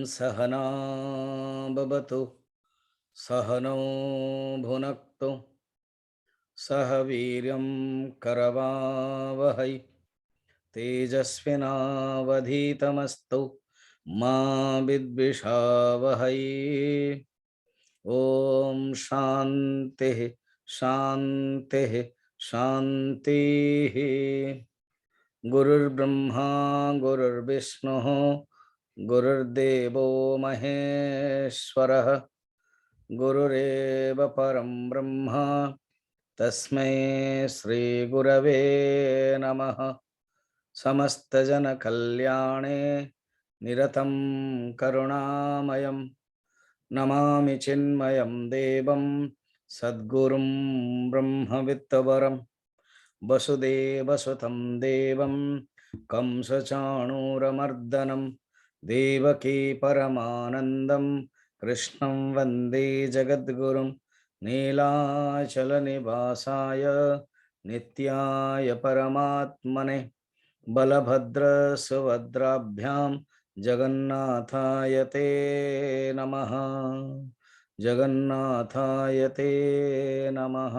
सहना भवतु सहनौ भुनक्तु सह वीर्यं करवावहै तेजस्विनावधीतमस्तु मा विद्विषावहै। ओम शांति शांति शांति। गुरुर्ब्रह्मा गुरुर्विष्णुः गुरुर्देवो महेश्वरः गुरुरेव परं ब्रह्म तस्मै श्री गुरवे नमः। समस्तजनकल्याणे निरतं करुणामयं नमामि चिन्मयं देवं सद्गुरुं ब्रह्मविद्वरं वसुदेवसुतं देवं कंसचाणूरमर्दनं देवकी परमानन्दं कृष्णं वन्दे जगद्गुरुं नीलाचलनिवासाय नित्याय परमात्मने बलभद्रसुभद्राभ्यां जगन्नाथाय ते नमः जगन्नाथाय ते नमः।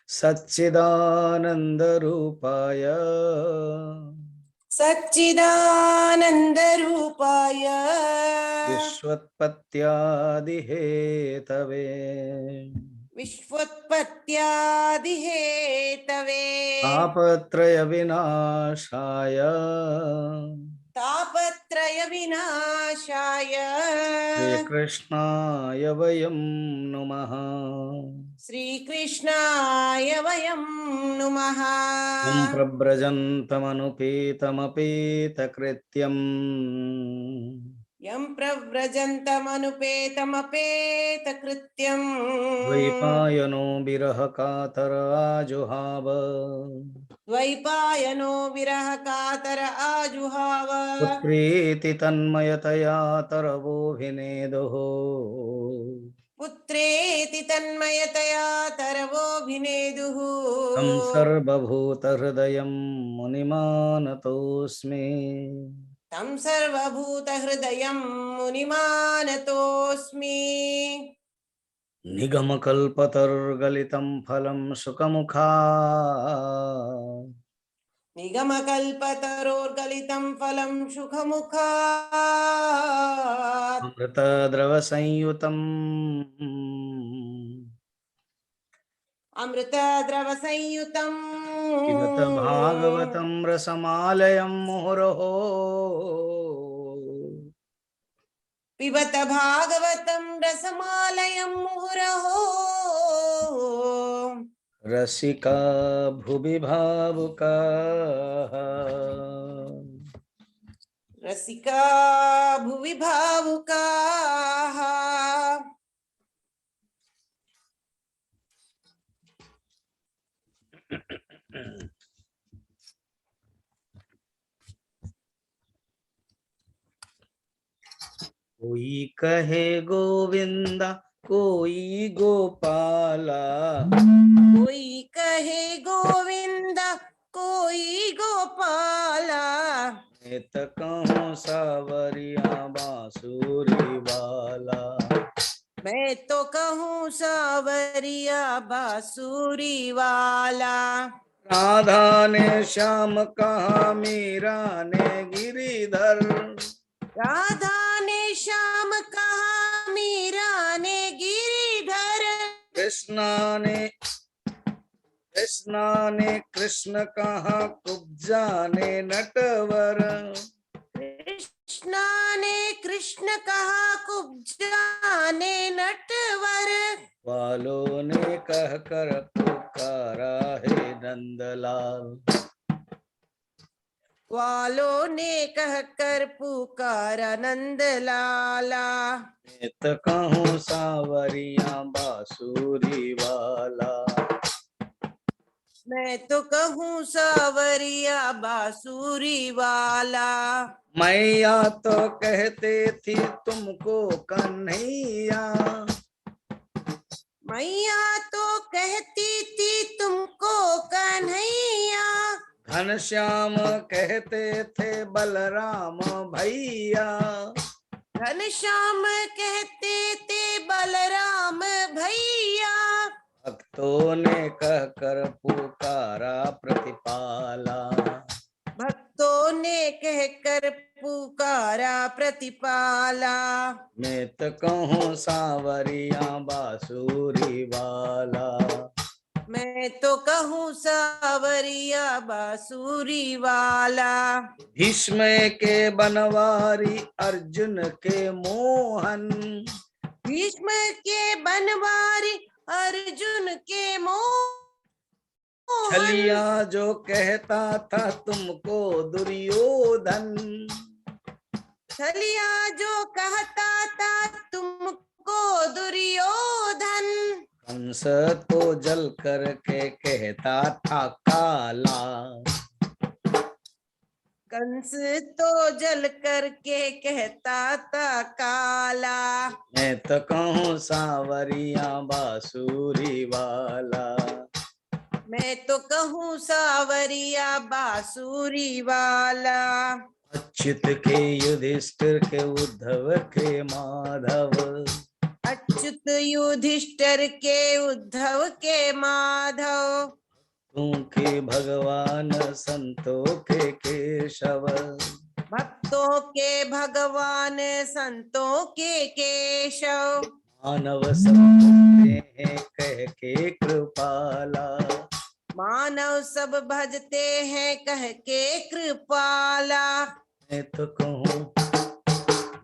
सच्चिदानन्दरूपाय सच्चिदानन्दरूपाय विश्वोत्पत्त्यादिहेतवे विश्वोत्पत्त्यादिहेतवे तापत्रयविनाशाय तापत्रयविनाशाय श्रीकृष्णाय वयं नुमः। श्रीकृष्णाय वयं नुमः। यं प्रव्रजन्तमनुपेतमपेतकृत्यम् यं प्रव्रजन्तमनुपेतमपेतकृत्यम् द्वैपायनो विरहकातराजुहाव द्वैपायनो विरहकातर आजुहाव पुत्रेति तन्मयतया तरवोऽभिनेदुः पुत्रेति तन्मयतया तरवोऽभिनेदुः तं सर्वभूतहृदयं मुनिमानतोऽस्मि। तं सर्वभूतहृदयं मुनिमानतोऽस्मि। निगमकल्पतरुर्गलितं फलं सुखमुखात् निगमकल्पतरोर्गलितं फलं सुखमुखात् अमृतद्रवसंयुतम् अमृतद्रवसंयुतम् पिबत भागवतं रसमालयं मुहुरहो पिबत भागवतं रसमालयं मुहुरहो रसिका भुवि भावुकाः रसिका भुवि भावुकाः। कोई कहे गोविंदा कोई गोपाला कोई कहे गोविंद कोई गोपाला मैं तो कहूँ सावरिया बांसुरी वाला मैं तो कहूँ सावरिया बांसुरी वाला। राधा ने श्याम कहा मीरा ने गिरिधर राधा ने श्याम कहा मीरा ने गिरिधर कृष्णा ने कृष्ण कहा कुब्जा ने नटवर कृष्णा ने कृष्ण कहा कुब्जा ने नटवर वालों ने कह कर पुकारा है नंदलाल वालों ने कहकर पुकारा नंदलाला। मैं तो कहूँ सावरिया बांसुरी वाला मैं तो कहूँ सावरिया बांसुरी वाला। मैया तो कहते थी तुमको कन्हैया मैया तो कहती थी तुमको कन्हैया घनश्याम कहते थे बलराम भैया घनश्याम कहते थे बलराम भैया, भक्तों ने कहकर पुकारा प्रतिपाला। भक्तों ने कहकर पुकारा प्रतिपाला। मैं तो कहूँ सांवरिया बांसुरी वाला। मैं तो कहूँ सावरिया बांसुरी वाला। भीष्म के बनवारी अर्जुन के मोहन, भीष्म के बनवारी अर्जुन के मोहन, छलिया जो कहता था तुमको दुर्योधन, छलिया जो कहता था तुमको दुर्योधन। कंस तो जल करके कहता था काला। कंस तो जल करके कहता था काला। मैं तो कहूँ सांवरिया बांसुरी वाला। मैं तो कहूँ सावरिया बांसुरी वाला। अच्युत के युधिष्ठिर के उद्धव के माधव, अच्युत युधिष्ठिर के उद्धव के माधव, तू के भगवान संतों के केशव, भक्तों के भगवान संतों के केशव। मानव सब भजते हैं कह के कृपाला। मानव सब भजते हैं कह के कृपाला। मैं तो कहूँ,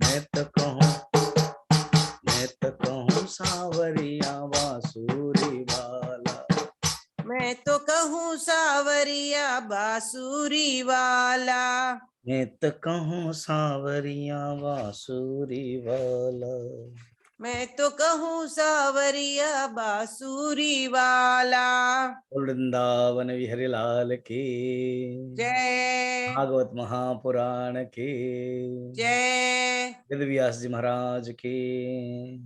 मैं तो कहूँ, मैं तो कहूँ सांवरिया बांसुरी वाला। मैं तो कहूँ सावरिया बांसुरी वाला। मैं तो कहूँ सांवरिया बांसुरी वाला। मैं तो कहूँ सावरिया बांसुरी वाला। वृंदावन विहरी लाल की जय, भागवत महापुराण की जय, वेद व्यास जी महाराज की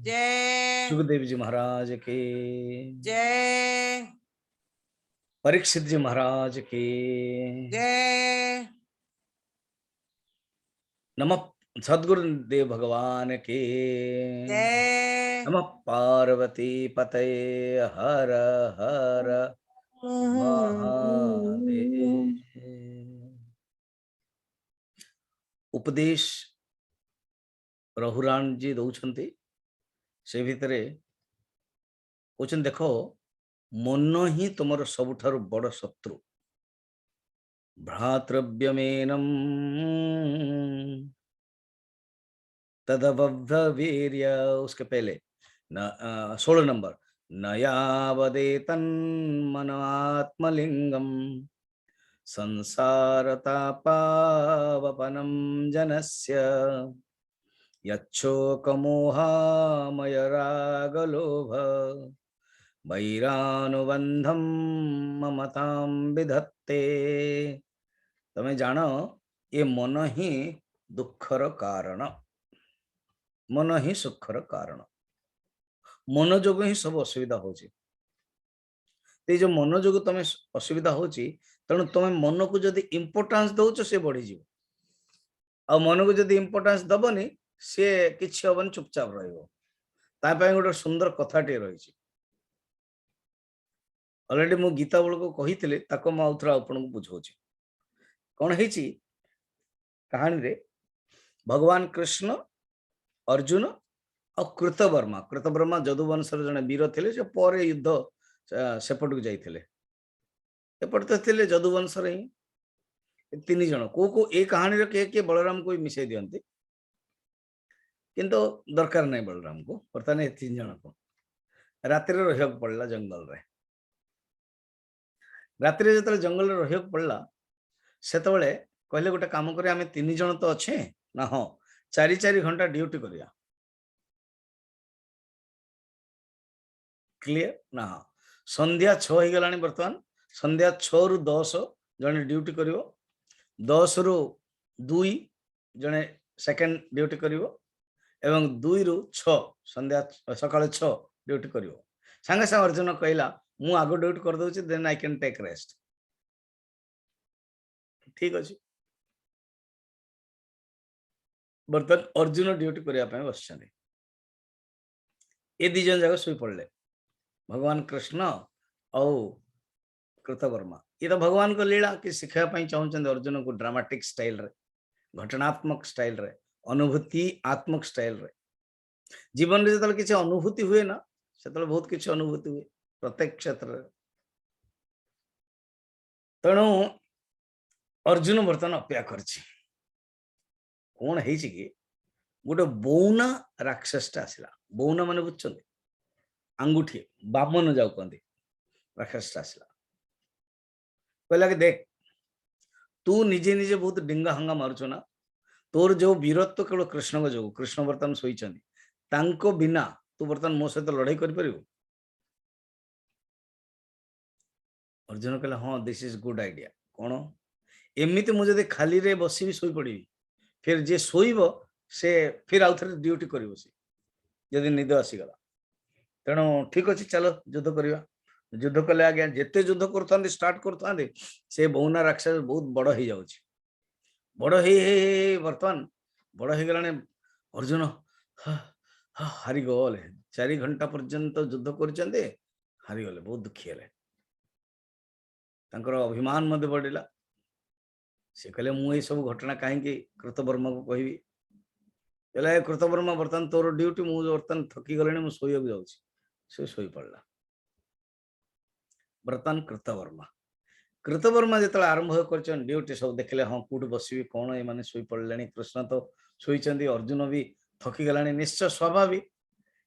जय, सुखदेव जी महाराज की जय, परीक्षित जी महाराज की जय। नमः सद्गुरुदेव भगवान की जय। नमः पार्वती पतये हर हर महादेव। उपदेश रघुराम जी दौरान से भितर कौन देख मन ही तुम सबुठार बड़ शत्रु। भ्रातृव्यमेनम तदवीर्य, उसके पहले 16 नंबर, न यावदेतन मनात्मलिंगम संसारतापावपनम जनस्य यच्छोकमोहामयरागलोभ वैरानुबंधम ममतां विधत्ते। तमें जान ये मन ही दुखर कारण, मन ही सुखर कारण। मन जोग ही सब असुविधा होची। ते जो मन जोग तमें असुविधा होची, तेणु तुम मन को जदि इम्पोर्टेंस दौच से बढ़ी जीव। आ मन को जदि इम्पोर्टेंस दबनी सी किछि हबन, चुपचाप रहिबो। ताई गोटे सुंदर कथाटे रही। ऑलरेडी मु गीता बेल को कही ताको मैं आउथरा आपन को बुझाऊँ। कौन है कहानी रे भगवान कृष्ण, अर्जुन और कृतवर्मा, कृतवर्मा जदुवंशर जने वीर थे जो पर युद्ध सेपट को जाइए। एपट तो थे जदुवंशर ही तीन जन को ए कहानी किए किए बलराम को मिसई दियंती, किंतु दरकार नहीं बलराम को। बर्तमान ये तीन जन को राति रहा पड़ा जंगल रे। राति जो जंगल रहा पड़ा से कहले गोटे काम करें, आम तीन जन तो अच्छे ना, हाँ 4-4 घंटा ड्यूटी करिया। क्लियर ना? हाँ संध्या 6 हो गला। बर्तमान संध्या 6 रु 10 जने ड्यूटी करिवो, 10 रु 2 जने सेकंड ड्यूटी करिवो, एवं 2 रु 6 संध्या सकाळ 6 ड्यूटी करिवो। संगे संगे अर्जुन कहला मु आगो ड्यूटी कर दोछि, then I can take rest. ठीक अछि। बर्तन अर्जुन ड्यूटी करने बस ये दी जन जाक शोई पड़े भगवान कृष्ण और कृतवर्मा ये तो भगवान को लीला कि शिखापी चाहते अर्जुन को ड्रामाटिक स्टाइल रे घटनात्मक स्टाइल रे अनुभूति आत्मक स्टाइल रे जीवन में जो किसी अनुभूति हुए ना से बहुत किसी अनुभूति हुए प्रत्येक क्षेत्र तेणु अर्जुन बर्तमान अपेक्षा कर कौन है कि गोटे बौना राक्षसटा आसला बौना मान बुझे आंगुठी बामन जाऊ कहते राक्षसटा आसला कहला कि देख तू निजे निजे बहुत डिंगा हंगा मारुचु ना तोर जो वीरत्व केवल कृष्ण को जो कृष्ण बर्तमान शोई बिना तू बर्तमान मो सहित लड़ाई कर अर्जुन कहला हाँ दिस इज गुड आइडिया कौन एमती मुझे खाली रे बसी शोई पड़ी फिर जे शोब से फिर आउ थे ड्यूटी कर जदि निद आसीगला तेणु ठीक अच्छे चलो युद्ध करवा युद्ध कले आज्ञा जिते युद्ध कर स्टार्ट करते से बौना राक्षस बहुत बड़ हो जाऊँ बड़ बर्तमान बड़ हो गला अर्जुन हारी गले 4 घंटा पर्यंत युद्ध कर हारीगले बहुत दुखी है अभिमान मध्य बढ़ला से कहले मु सब घटना कहीं कृतवर्मा को कहबी कहला कृतवर्मा बर्तमान तोर ड्यूटी मुझे बर्तमान थकी गले मुझे शोक जाऊँ शोई पड़ा बर्तमान कृतवर्मा जो आरंभ कर ड्यूटी सब देखले हाँ कौट बस कौन ये शोई पड़े कृष्ण तो शोई अर्जुन भी थकी गला निश्चय स्वाभाविक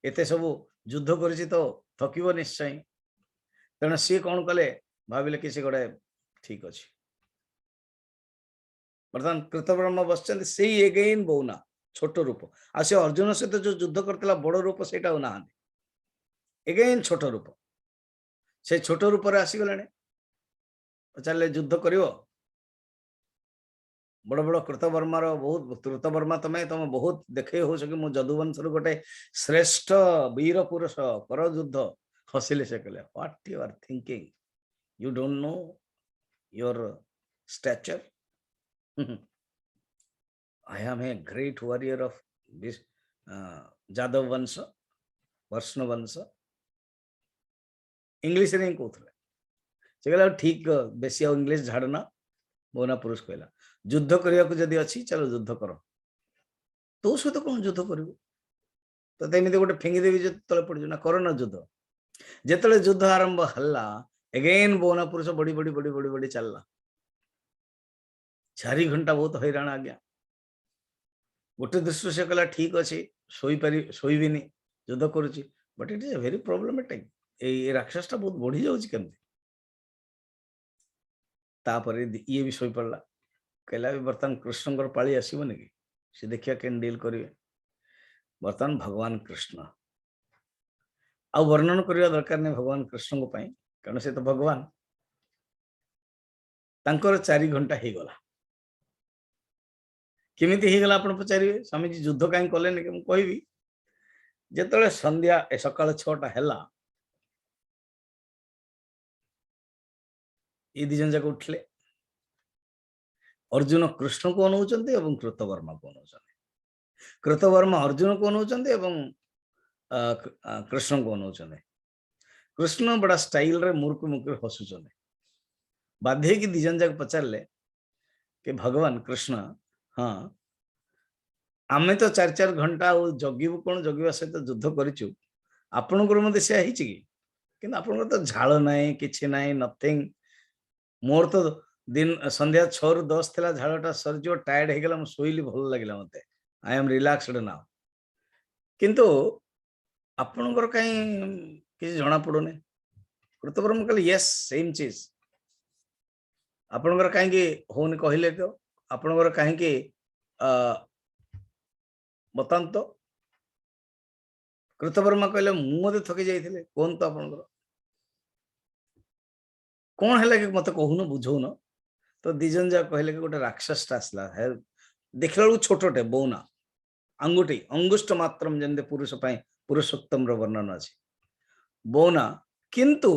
एत सब युद्ध कर तो थकब निश्चय तेणु सी कौन कले भाविले कि गोटे ठीक अच्छे बर्तमान कृतवर्मा बस से एगेन बौना छोट रूप आ से अर्जुन सहित जो युद्ध करता बड़ रूप से ना एगेन छोट रूप से छोट रूप आसीगले पचारे युद्ध कर बड़ बड़ कृतवर्मार बहुत कृतवर्मा तुम बहुत देखे हो कि मु जदुवंश गोटे श्रेष्ठ वीर पुरुष कर युद्ध हसिले से कहले what you are thinking you don't know your stature I am a great warrior of this Jadav Vansha, Varsna Vansha. English रे कहते से कहला ठीक बेसी इंग्लिश झाड़ना बौना पुरुष कहला युद्ध करने को जदि अच्छी चलो युद्ध कर तो सहित कौन युद्ध कर तो एमती गोटे फिंगी देवी जो तले पड़ ना कर ना युद्ध जिते युद्ध आरंभ हला एगेन बौना पुरुष बढ़ी बढ़ी बढ़ी बढ़ी बढ़ी चलला 4 घंटा बहुत हैरान आज्ञा गोटे दृष्टि से कहला ठीक अच्छे शोबी युद्ध करुच्ची but it is a very problematic ये राक्षसटा बहुत बढ़ी जाऊँगी केमती तापर ये भी शोई पड़ा कहला बर्तमान कृष्ण पाली आसबन कि से देखिया के डील करेंगे बर्तमान भगवान कृष्ण आ वर्णन करने दरकार नहीं भगवान कृष्ण को कारण से तो भगवान तांकर 4 घंटा हो गला केमिति हो गला आप पचारे स्वामी जी युद्ध कहीं कले कि कहबी जिते संध्या सकाल 6टा है ये दिजन जाक उठले अर्जुन कृष्ण को अनौचंती एवं कृतवर्मा को अनौचंती कृतवर्मा अर्जुन को अनौचंती एवं कृष्ण को अनौचंती कृष्ण बड़ा स्टाइल रे मुर्क मुर्क हसुचंती बाध्य की दिजन जाक पचारे कि भगवान कृष्ण हाँ आमे तो 4 घंटा जगिबू कौन जगवा सहित युद्ध करूँ आपणकर मत से आपन तो झाड़ ना कि ना नथिंग मोर तो दिन संध्या 6 ରୁ 10 थिला झाड़टा सरजो टायर्ड हो गला शोइली भल लगिला मते आई एम रिलैक्स्ड नाउ किंतु आपनकर कहीं किसी जना पड़ुने कृतवर्मा कहले यस सेम चीज आपनकर कहीं होनी कहले तो आपनकर कहीं बतान तो कृतवर्मा कहले मुझे थकी जाइए कौन तो आपनकर कौन है कि मत कहून बुझौन तो दिजन जा कहले कि गोटे राक्षसटा आसला है देखला बेलू छोटे बौना अंगुठी अंगुष्ठ मात्रम जमते पुरुष पुरुषोत्तम वर्णन अच्छे बौना किंतु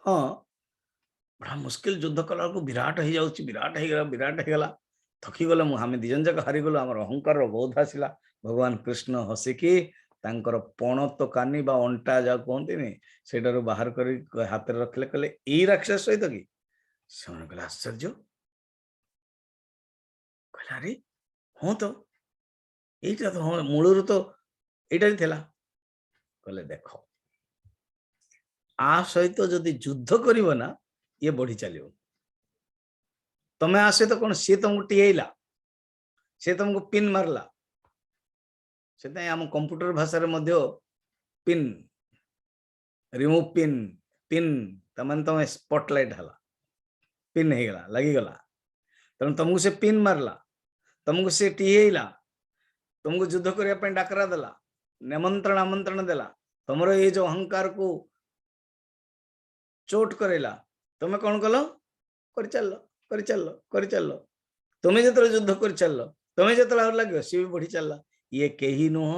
हाँ बड़ा मुश्किल युद्ध कला विराट हो जाऊँ विराट हो गला थकीगले आम दिजन जाक हारीगलु आम अहंकार बोध आसला भगवान कृष्ण हसिकी तांकर पण तो कानी बा अंटा जा कहते सेटारू बाहर कर हाथ में रखले कहले यही राक्षस सहित कि से कहले आश्चर्य कहले अरे हाँ तो यहीटा तो हाँ मूलर तो यहीटा थिला कहले देख आ सहित जदि युद्ध करिवो ना ये बढ़ी चलियो तमे आ सहित कौन सी तुमको टीला सी तुमको पिन मारला से आम कंप्यूटर भाषा रे पिन रिमूव पिन पिन तमें तुम स्पॉटलाइट हला पिन हो गला लगी गला तेणु तुमको से पिन मारला तुमको से टीला तुमको युद्ध करने डाकरा देला निमंत्रण आमंत्रण देला तुमर ये जो अहंकार को चोट करेला तुम्हें कौन कल कर चल कर चल कर चल तुम्हें जो युद्ध कर चल तुम्हें जो लगे सी भी बढ़ी चलला ये कहीं नुह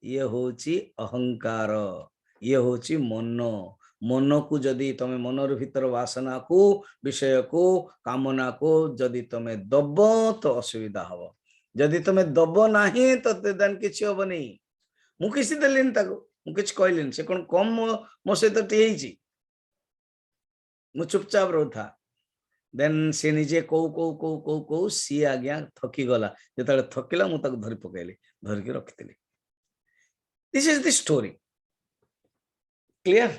ये होची अहंकार ये होची मन मन को जदि तमें मनर भीतर वासना को विषय को कामना को जदि तमें दब तो असुविधा हम जदि तमें दब ना तो देन किसी हम नहीं मु किसी देलिन मुझे कहलिन से कौन कम मो सहित टी मु चुपचाप रोथा देन सी निजे कौ कौ कौ कौ कौ सी आज्ञा थकी गला जो थकिला मुझे धरी पकईली धरिकी रखी this is the story clear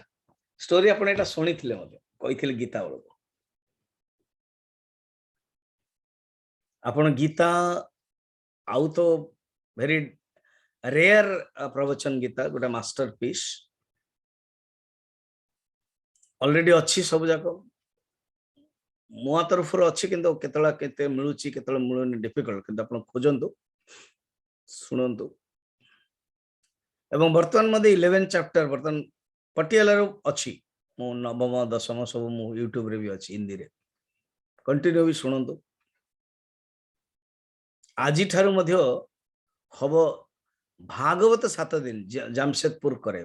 story आपने एटा सुनी कही गीता बेलू आपण गीता आउ तो वेरी रेयर प्रवचन गीता गोटे मास्टर पीस ऑलरेडी अच्छी सब जाक मो तरफ अच्छी किंतु केते मिलूची केते मिलूनी डिफिकल्ट किंतु आपण खोजंतु शुणंतु एवं वर्तमान मध्य 11 चैप्टर वर्तमान पटियाला अच्छी मो नवम दशम सब मु यूट्यूब रे भी अच्छी हिंदी रे कंटिन्यू भी शुणंतु आज ठारू मध्य हब भागवत 7 दिन जामशेदपुर करे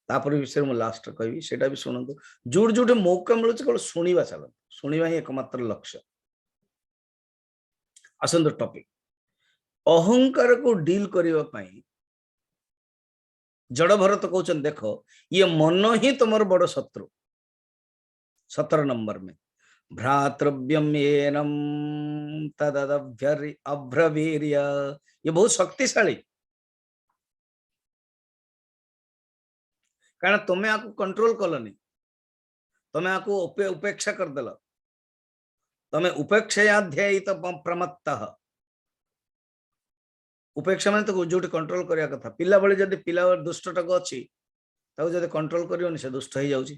तापर विषय मु लास्ट कहबी सेटा भी शुणंतु जोड़ जोटे मौका मिलुछ केवल शुणिबा चलत शुणिबा ही एकमात्र लक्ष्य आसंत टॉपिक अहंकार को डील करबा पई जड़ भरत कहउछन देखो ये मन ही तुमर बड़ शत्रु 17 नंबर में भ्रातृव्यम येनम अभ्रवीर्य ये बहुत शक्तिशाली कारण तुम्हें आपको कंट्रोल कलनी तुम्हें आपको उपेक्षा करदेल तुम्हें उपेक्षाध्यायित प्रमत्त उपेक्षा मान तो जो कंट्रोल करने कथा पिला बेले जब पिला दुष्टटाक अच्छी जब कंट्रोल कर से दुष्ट हो जाऊँगी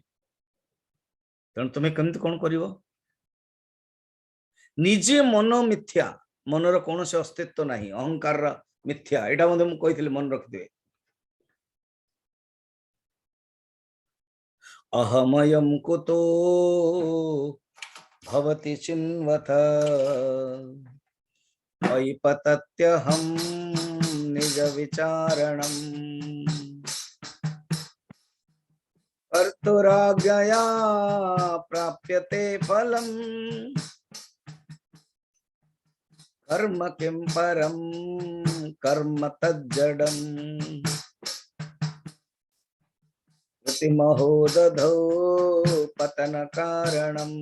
तेणु तुम्हें केमती कौन कर निजे मन मिथ्या मनर कौन से अस्तित्व ना अहंकार मिथ्या यहाँ मुझे मन रखिथे अहमयं कुतो भवति चिन्वथ ऐपतत्यहं निज विचारणम् कर्तुराज्ञया प्राप्यते फलम् कर्म किं परं कर्म तज्जडम् महोदधौ पतन कारणम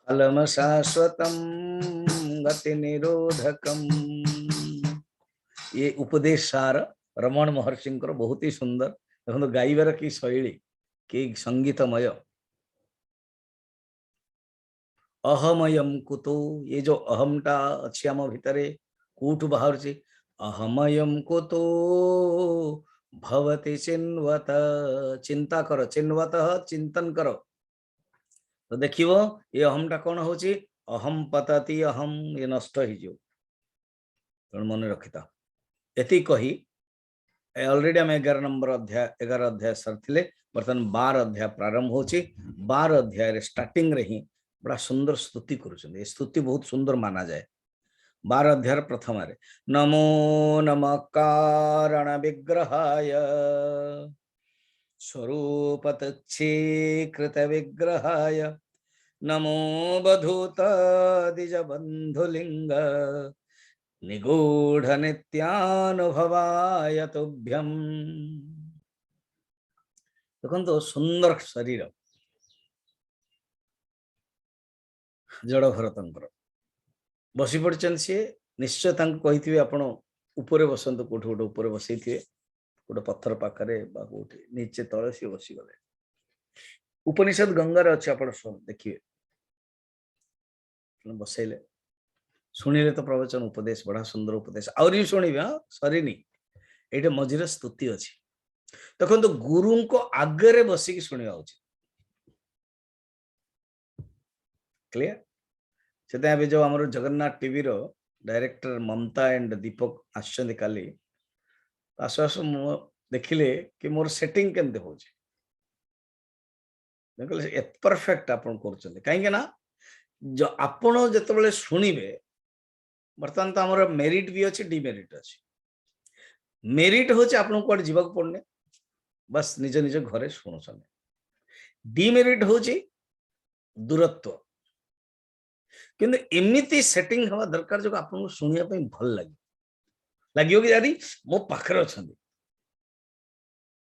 फलम शाश्वतम गति निरोधकम ये उपदेश सार रमण महर्षि बहुत ही सुंदर देखो गाइबार की शैली कि संगीतमय अहमयम कुतो ये जो अहमटा अच्छी आम भितर कौटू बाहर अहमयम कुतो भवति चिन्वत चिंता करो चिन्वत चिंतन करो तो देखियो ये अहमटा कौन होची अहम पतति अहम ये नष्ट हो मन रखिता एति कही ऑलरेडी आम 11 नंबर अध्याय 11 अध्याय सरथिले बर्तमान 12 अध्याय प्रारंभ होची 12 अध्याय रे स्टार्टिंग रे ही बड़ा सुंदर स्तुति करुछन ये स्तुति बहुत सुंदर माना जाए 12 अध्याय प्रथम नमो नमः कारण विग्रहाय स्वरूपतच्छीकृत विग्रहाय नमो बधूतादिज बंधुलिंग निगूढ़ नित्यानुभवाय तुभ्यम। देखो सुंदर शरीर जड़ भरतंकर बसी पड़चन सी निश्चय कही आपण उपरे बसंत कोठ गोटे उपरे बसई थे गोटे पत्थर पाखरे नीचे तले सी बसी गले। उपनिषद गंगार अच्छे आप देखिए बसैले शुणिले तो प्रवचन उपदेश बड़ा सुंदर उपदेश आउरी शुणिबे। हाँ सरीनी ये मझीरे स्तुति अच्छी देखो गुरु को आगे बसिक शुणा उचित क्लियर से जो आम जगन्नाथ टीवी रो डायरेक्टर ममता एंड दीपक आसछन्ति काली आसु आसु देखिले कि मोर सेटिंग केमते होची देखले परफेक्ट आपन करछन्ति काहे ना जो आपण जतबेले शुणिबे बर्तमान तो हमर मेरिट भी अच्छी डिमेरिट अच्छी। मेरिट होचे आपन कोड जीवा को पड़ने बस निज निज घरे शुणुछन। डिमेरिट होची दूरत्व किंतु एमिति सेटिंग हवा दरकार जो आपन शुनिया पे भल लागे लागियो कि यारी मो पाखरे अछंती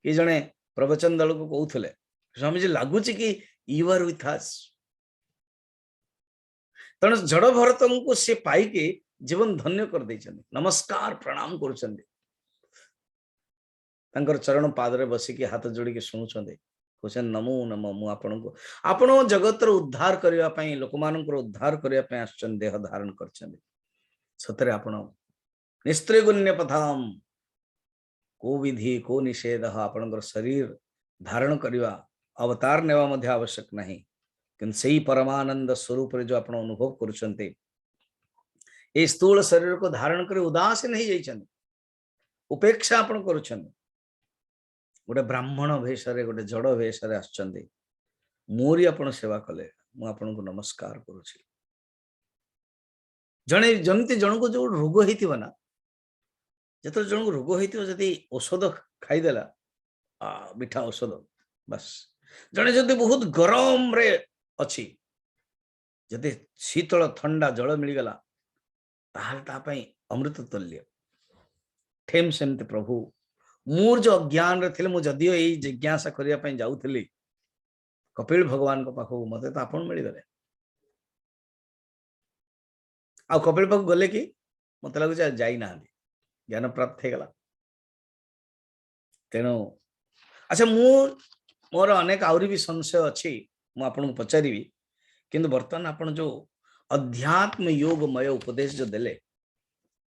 कि जने प्रवचन दल को कहउथले स्वामी जी लागुची कि यू आर विथ अस तण जड़ भरतन को से पाई के जीवन धन्य कर देछन नमस्कार प्रणाम करछन तांकर चरण पादरे बसिकी हाथ जोड़ी के सुनुछन कहछन नमो नमो मु आपन को आपण जगत रो उद्धार करिया पई लोकमानकर उद्धार करिया पई आछन देह धारण करछन सतरे आपण निस्त्रिगुण्य पथाम को विधि को निषेध आपणकर शरीर धारण करिवा अवतार नेवा मध्य आवश्यक नहीं किंतु सही परमानंद स्वरूप रे जो आपण अनुभव करुछन्ते ए स्थूल शरीर को धारण करे उदासीन नहीं जाइछन उपेक्षा आपण करुछन गोटे ब्राह्मण भेषरे गोटे जड़ भेषरे आछन्ते मोरी आपण सेवा कले मु आपण को नमस्कार करूछि जने जमती जन को जो रोग हेतिबा ना जत जन को रोग हेतिबा जदी औषध खाइदेला मिठा औषध बस जने जदि बहुत गरम रे अच्छी जदि शीतल ठंडा जल मिलगला ताहले ता पई अमृत तुल्य ठेम सेमते प्रभु मोर जो अज्ञान रे थिले मु जदियो एई जिज्ञासा करिया पई जाउथली कपिल भगवान को पाखो मते तो आपण मिल गले आ कपिल पाखो गले कि मते लागु जाई ना ज्ञान प्राप्त हे गला तेनो अच्छा मोर अनेक आउरी भी संशय अच्छी मु आपन को पचारिबी किंतु वर्तमान आपण जो अध्यात्म योगमय उपदेश जो देले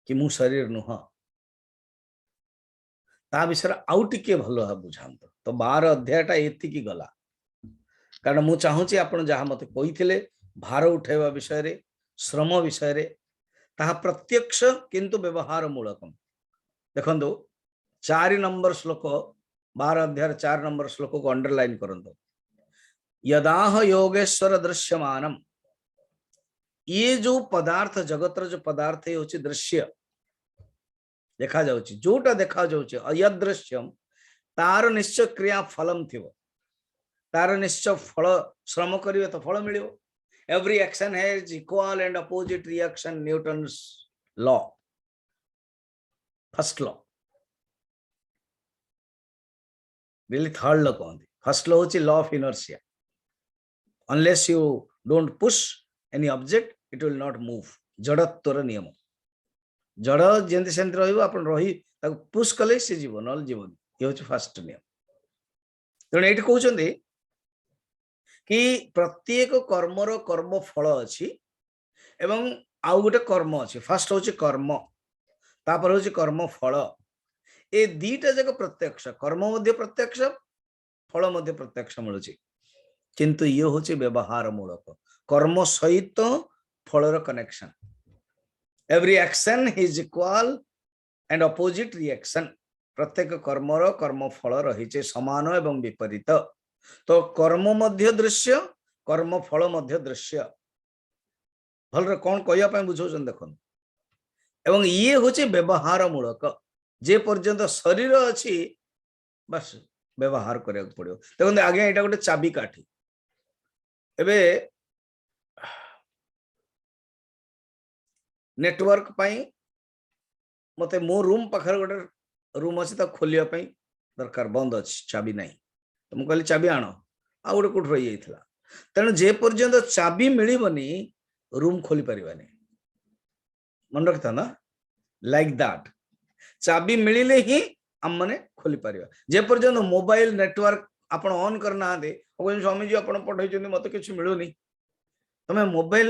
कि मु शरीर नुह ता विषय आउ टिके भलो बुझांत तो 12 अध्यायटा एति की गला कारण मु चाहूची आपण जहा मते कहिथिले भार उठेवा विषय रे श्रम विषय रे ताहा प्रत्यक्ष किंतु व्यवहार मूलकम देखंदो 4 नंबर श्लोक 12 अध्याय 4 नंबर श्लोक को अंडरलाइन करंतो यदाह योगेश्वर दृश्यमानम ये जो पदार्थ जगत जो पदार्थ होची दृश्य देखा जाउची जोटा देखा जाउची अयदृश्यम तार निश्चय क्रिया फलम थिवो तार निश्चय फल श्रम करिवे तो फल मिलिवो every action has equal and opposite reaction Newton's law first law really third law कहते फर्स्ट लॉ होची law of inertia unless you don't push any object it will not move जड़त्वर नियम जड़ जेंति सेंति रहइबो आपण रही ताको पुश कले से जीव नल जीवन ये होची फर्स्ट नियम तेणु एठी कहउचंदी कि प्रत्येक कर्मर कर्म फल अछि एवं आउ गोटे कर्म अछि फर्स्ट होची कर्म तापर होची कर्म फल ए दीटा जग प्रत्यक्ष कर्म मध्य प्रत्यक्ष फल मध्य प्रत्यक्ष मिलुछि किंतु ये होछि व्यवहार मूलक कर्म सहित फलर connection every action is equal and opposite reaction प्रत्येक कर्मर कर्म फल रही समान एवं विपरीत तो कर्म मध्य दृश्य कर्म फल मध्य दृश्य भल कौन कहया बुझौछन देखन एवं ये होछि व्यवहार मूलक जे पर्यंत शरीर अच्छी बस व्यवहार करिया पड़ो देखो आगे यहाँ गोटे चाबी काठी एबे नेटवर्क पाई मते मो रूम पाखर गोटे रूम अच्छी खोलिया दरकार बंद अच्छी चाबी नहीं तो मुझे चाबी आण आ गोटे कौट रही जाइए तेणु जे पर्यंत चाबी मिलबनी रूम खोली पारिबानी मन रखी था ना लाइक दैट चाबी मिलिले ही हम माने खोली पारिबा जे पर्यंत मोबाइल नेटवर्क आपण ऑन करना दे स्वामी जी आपण पठाई मत किसी मिलूनी तमे मोबाइल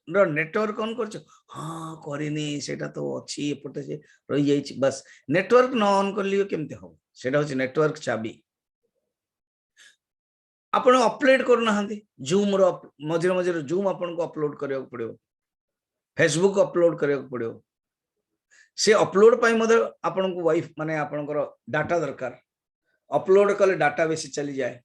नेटवर्क ऑन कर हाँ करनी सेटा तो अच्छी एपटे से रही जाइए बस नेटवर्क न ऑन कर लियो केमते हो सेटा होची नेटवर्क चाबी आपण अपलोड करना जूम रो मझे मझे जूम आपन को अपलोड करिया पड़ियो फेसबुक अपलोड करिया पड़ियो से अपलोड पाई मधे आपन को वाइफ माने आपनकर डाटा दरकार अपलोड कले डाटा बेसी चली जाए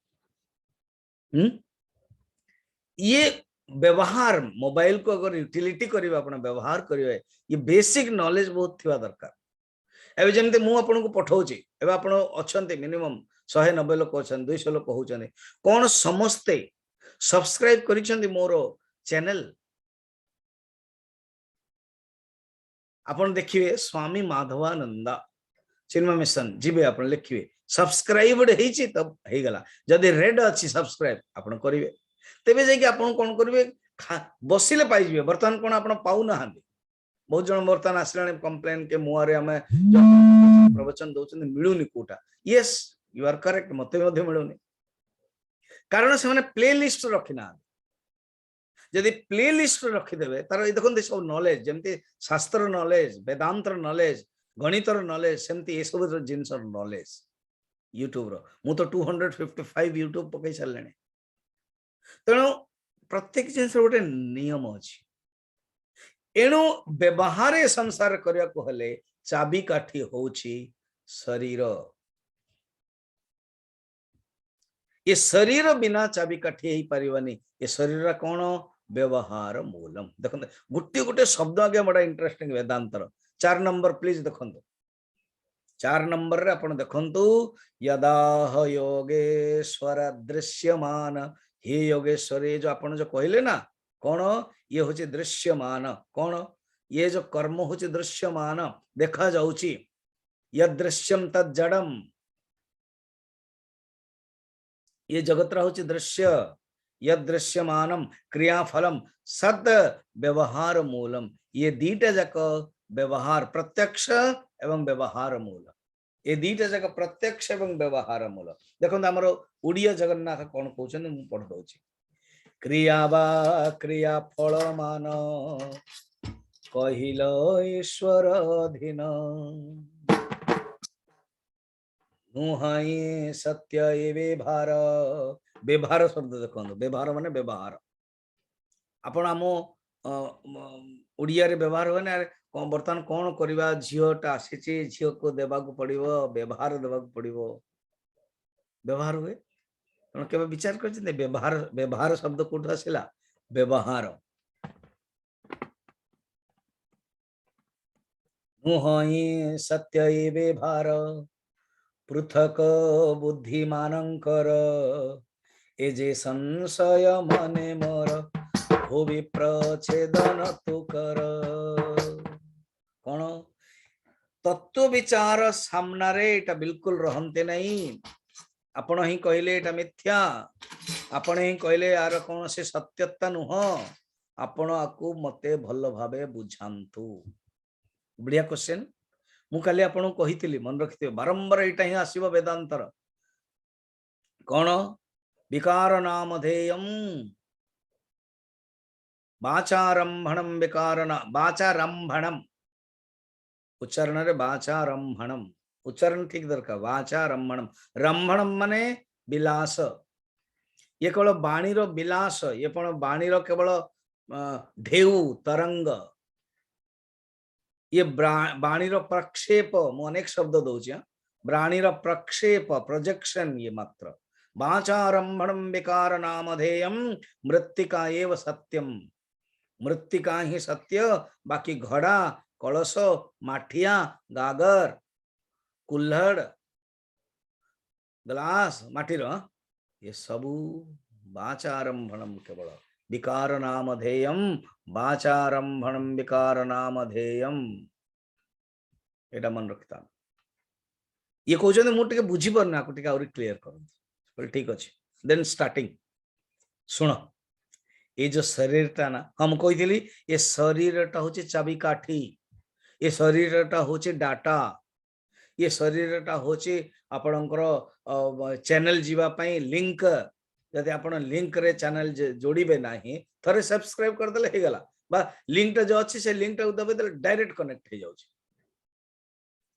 ये व्यवहार मोबाइल को अगर यूटिलिटी करिबा आपण व्यवहार करिवे ये बेसिक नॉलेज बहुत थिवा दरकार एबे जेमते मु आपन को पठाउची एबे आपण अछंते मिनिमम 190 लोक अछन 200 लोक होचने कोन समस्ते सब्सक्राइब करिसंती मोर चैनल आपण देखिए स्वामी माधवानंदा सिनेमा मिशन जीवे आपण लिखिए सब्सक्राइब्ड हेची तब हे गला जदी रेड अछि सब्सक्राइब आपण करिवे तेबे जे कि आपण कोन करिवे बसिले पाइ जिवे वर्तमान कोन आपण पाउ ना हांदी बहुत जन वर्तमान आसलाने कंप्लेन के मुआरे हमें प्रवचन दउछन मिलुनी कोटा यस यू आर करेक्ट मते मध्ये मिलुनी कारण से माने प्ले लिस्ट रखिना जदि प्ले लिस्ट रखी देबे तार देखन सब नॉलेज जेमते शास्त्र नॉलेज वेदांत नॉलेज गणितर नॉलेज सेमती ए सब जिनस नॉलेज यूट्यूब रो मु तो 255 यूट्यूब पकई छलने तेणु प्रत्येक जिनस गोटे नियम अछि एणु व्यवहार संसार करिया को हले चाबी काठी होउछि शरीर ये शरीर बिना चाबी काठी ही परिवानी ये शरीर कौन व्यवहार मूलम देखो गोटे गोटे शब्द आगे बड़ा इंटरेस्टिंग वेदांतर 4 नंबर प्लीज देखो 4 नंबर रे आपण देखंतु यदा योगेश्वर दृश्यमान हे योगेश्वर जो आपण जो कहले ना कौन ये होचे दृश्यमान कौन ये जो कर्म होचे दृश्यमान देखा जाउची यदृश्यम तद जड़म ये जगत होचे दृश्य यदृश्यमानम क्रियाफलम सद व्यवहार मूलम ये दीटा जाक व्यवहार प्रत्यक्ष एवं व्यवहार मूल ये दीटा जाक प्रत्यक्ष एवं व्यवहार मूल देखो हमर उड़िया जगन्नाथ कौन कहउछन मु पढ़ दउची क्रिया बा क्रिया फल मान कहिल ईश्वर अधीन नुहाई सत्य ए व्यवहार व्यवहार शब्द देखो व्यवहार माने व्यवहार आपण आम उड़िया रे व्यवहार हो ना बर्तमान कौन करवा झीटा आसी झील को देवाक पड़ो व्यवहार देवाक पड़ो व्यवहार हुए के विचार कर व्यवहार व्यवहार शब्द कौट आसला व्यवहार नुहई सत्य ए व्यवहार पृथक बुद्धिमानंकर ए जे संशय मने मोर भूवि प्रछेदन तु कर कौन तत्व विचार सामने एटा बिल्कुल रहंते नहीं आपण ही कहले एटा मिथ्या आपण ही कहले यार कौन से सत्यता नुह आपण आकु मते भल भाबे बुझांतु बढ़िया क्वेश्चन मु काली आपण कहितली मन रखिथिबे बारंबार एटा ही आसीबो वेदांतर कौन विकार नामधेयम वाचारंभणम विकारना वाचारंभणम उच्चारण रे वाचारंभणम उच्चारण ठीक दरकार वाचारंभणम रंभणम माने विलास ये केवल वाणी रो विलास ये पण वाणी रो केवल ढेउ तरंग ये वाणी रो प्रक्षेप मु अनेक शब्द दउछि वाणी रो प्रक्षेप प्रोजेक्शन ये मात्र वाचारंभणम विकार नामधेयम मृत्तिका एव सत्यम मृत्तिका ही सत्य बाकी घड़ा कलश माठिया गागर कुल्हड़ ग्लास माटीर ये सबू वाचारंभणम केवल विकार नामधेयम वाचारंभणम विकार नामधेयम एटा मन रखता ये कहते मुझे बुझी पारना आपको क्लीयर कर ठीक अच्छे देन स्टार्टिंग शुण ये जो शरीर टा ना हम कही ये शरीर टा हूँ चाबिकाठी ये शरीर टा हूँ डाटा ये शरीर टा हूँ आपणकर चैनल जीवाई लिंक जदि आप लिंक रे चैनल जोड़े ना थे सब्सक्राइब करदे हो गला बा लिंक टा जो अच्छी से लिंक टा दबे डायरेक्ट कनेक्ट हो जाए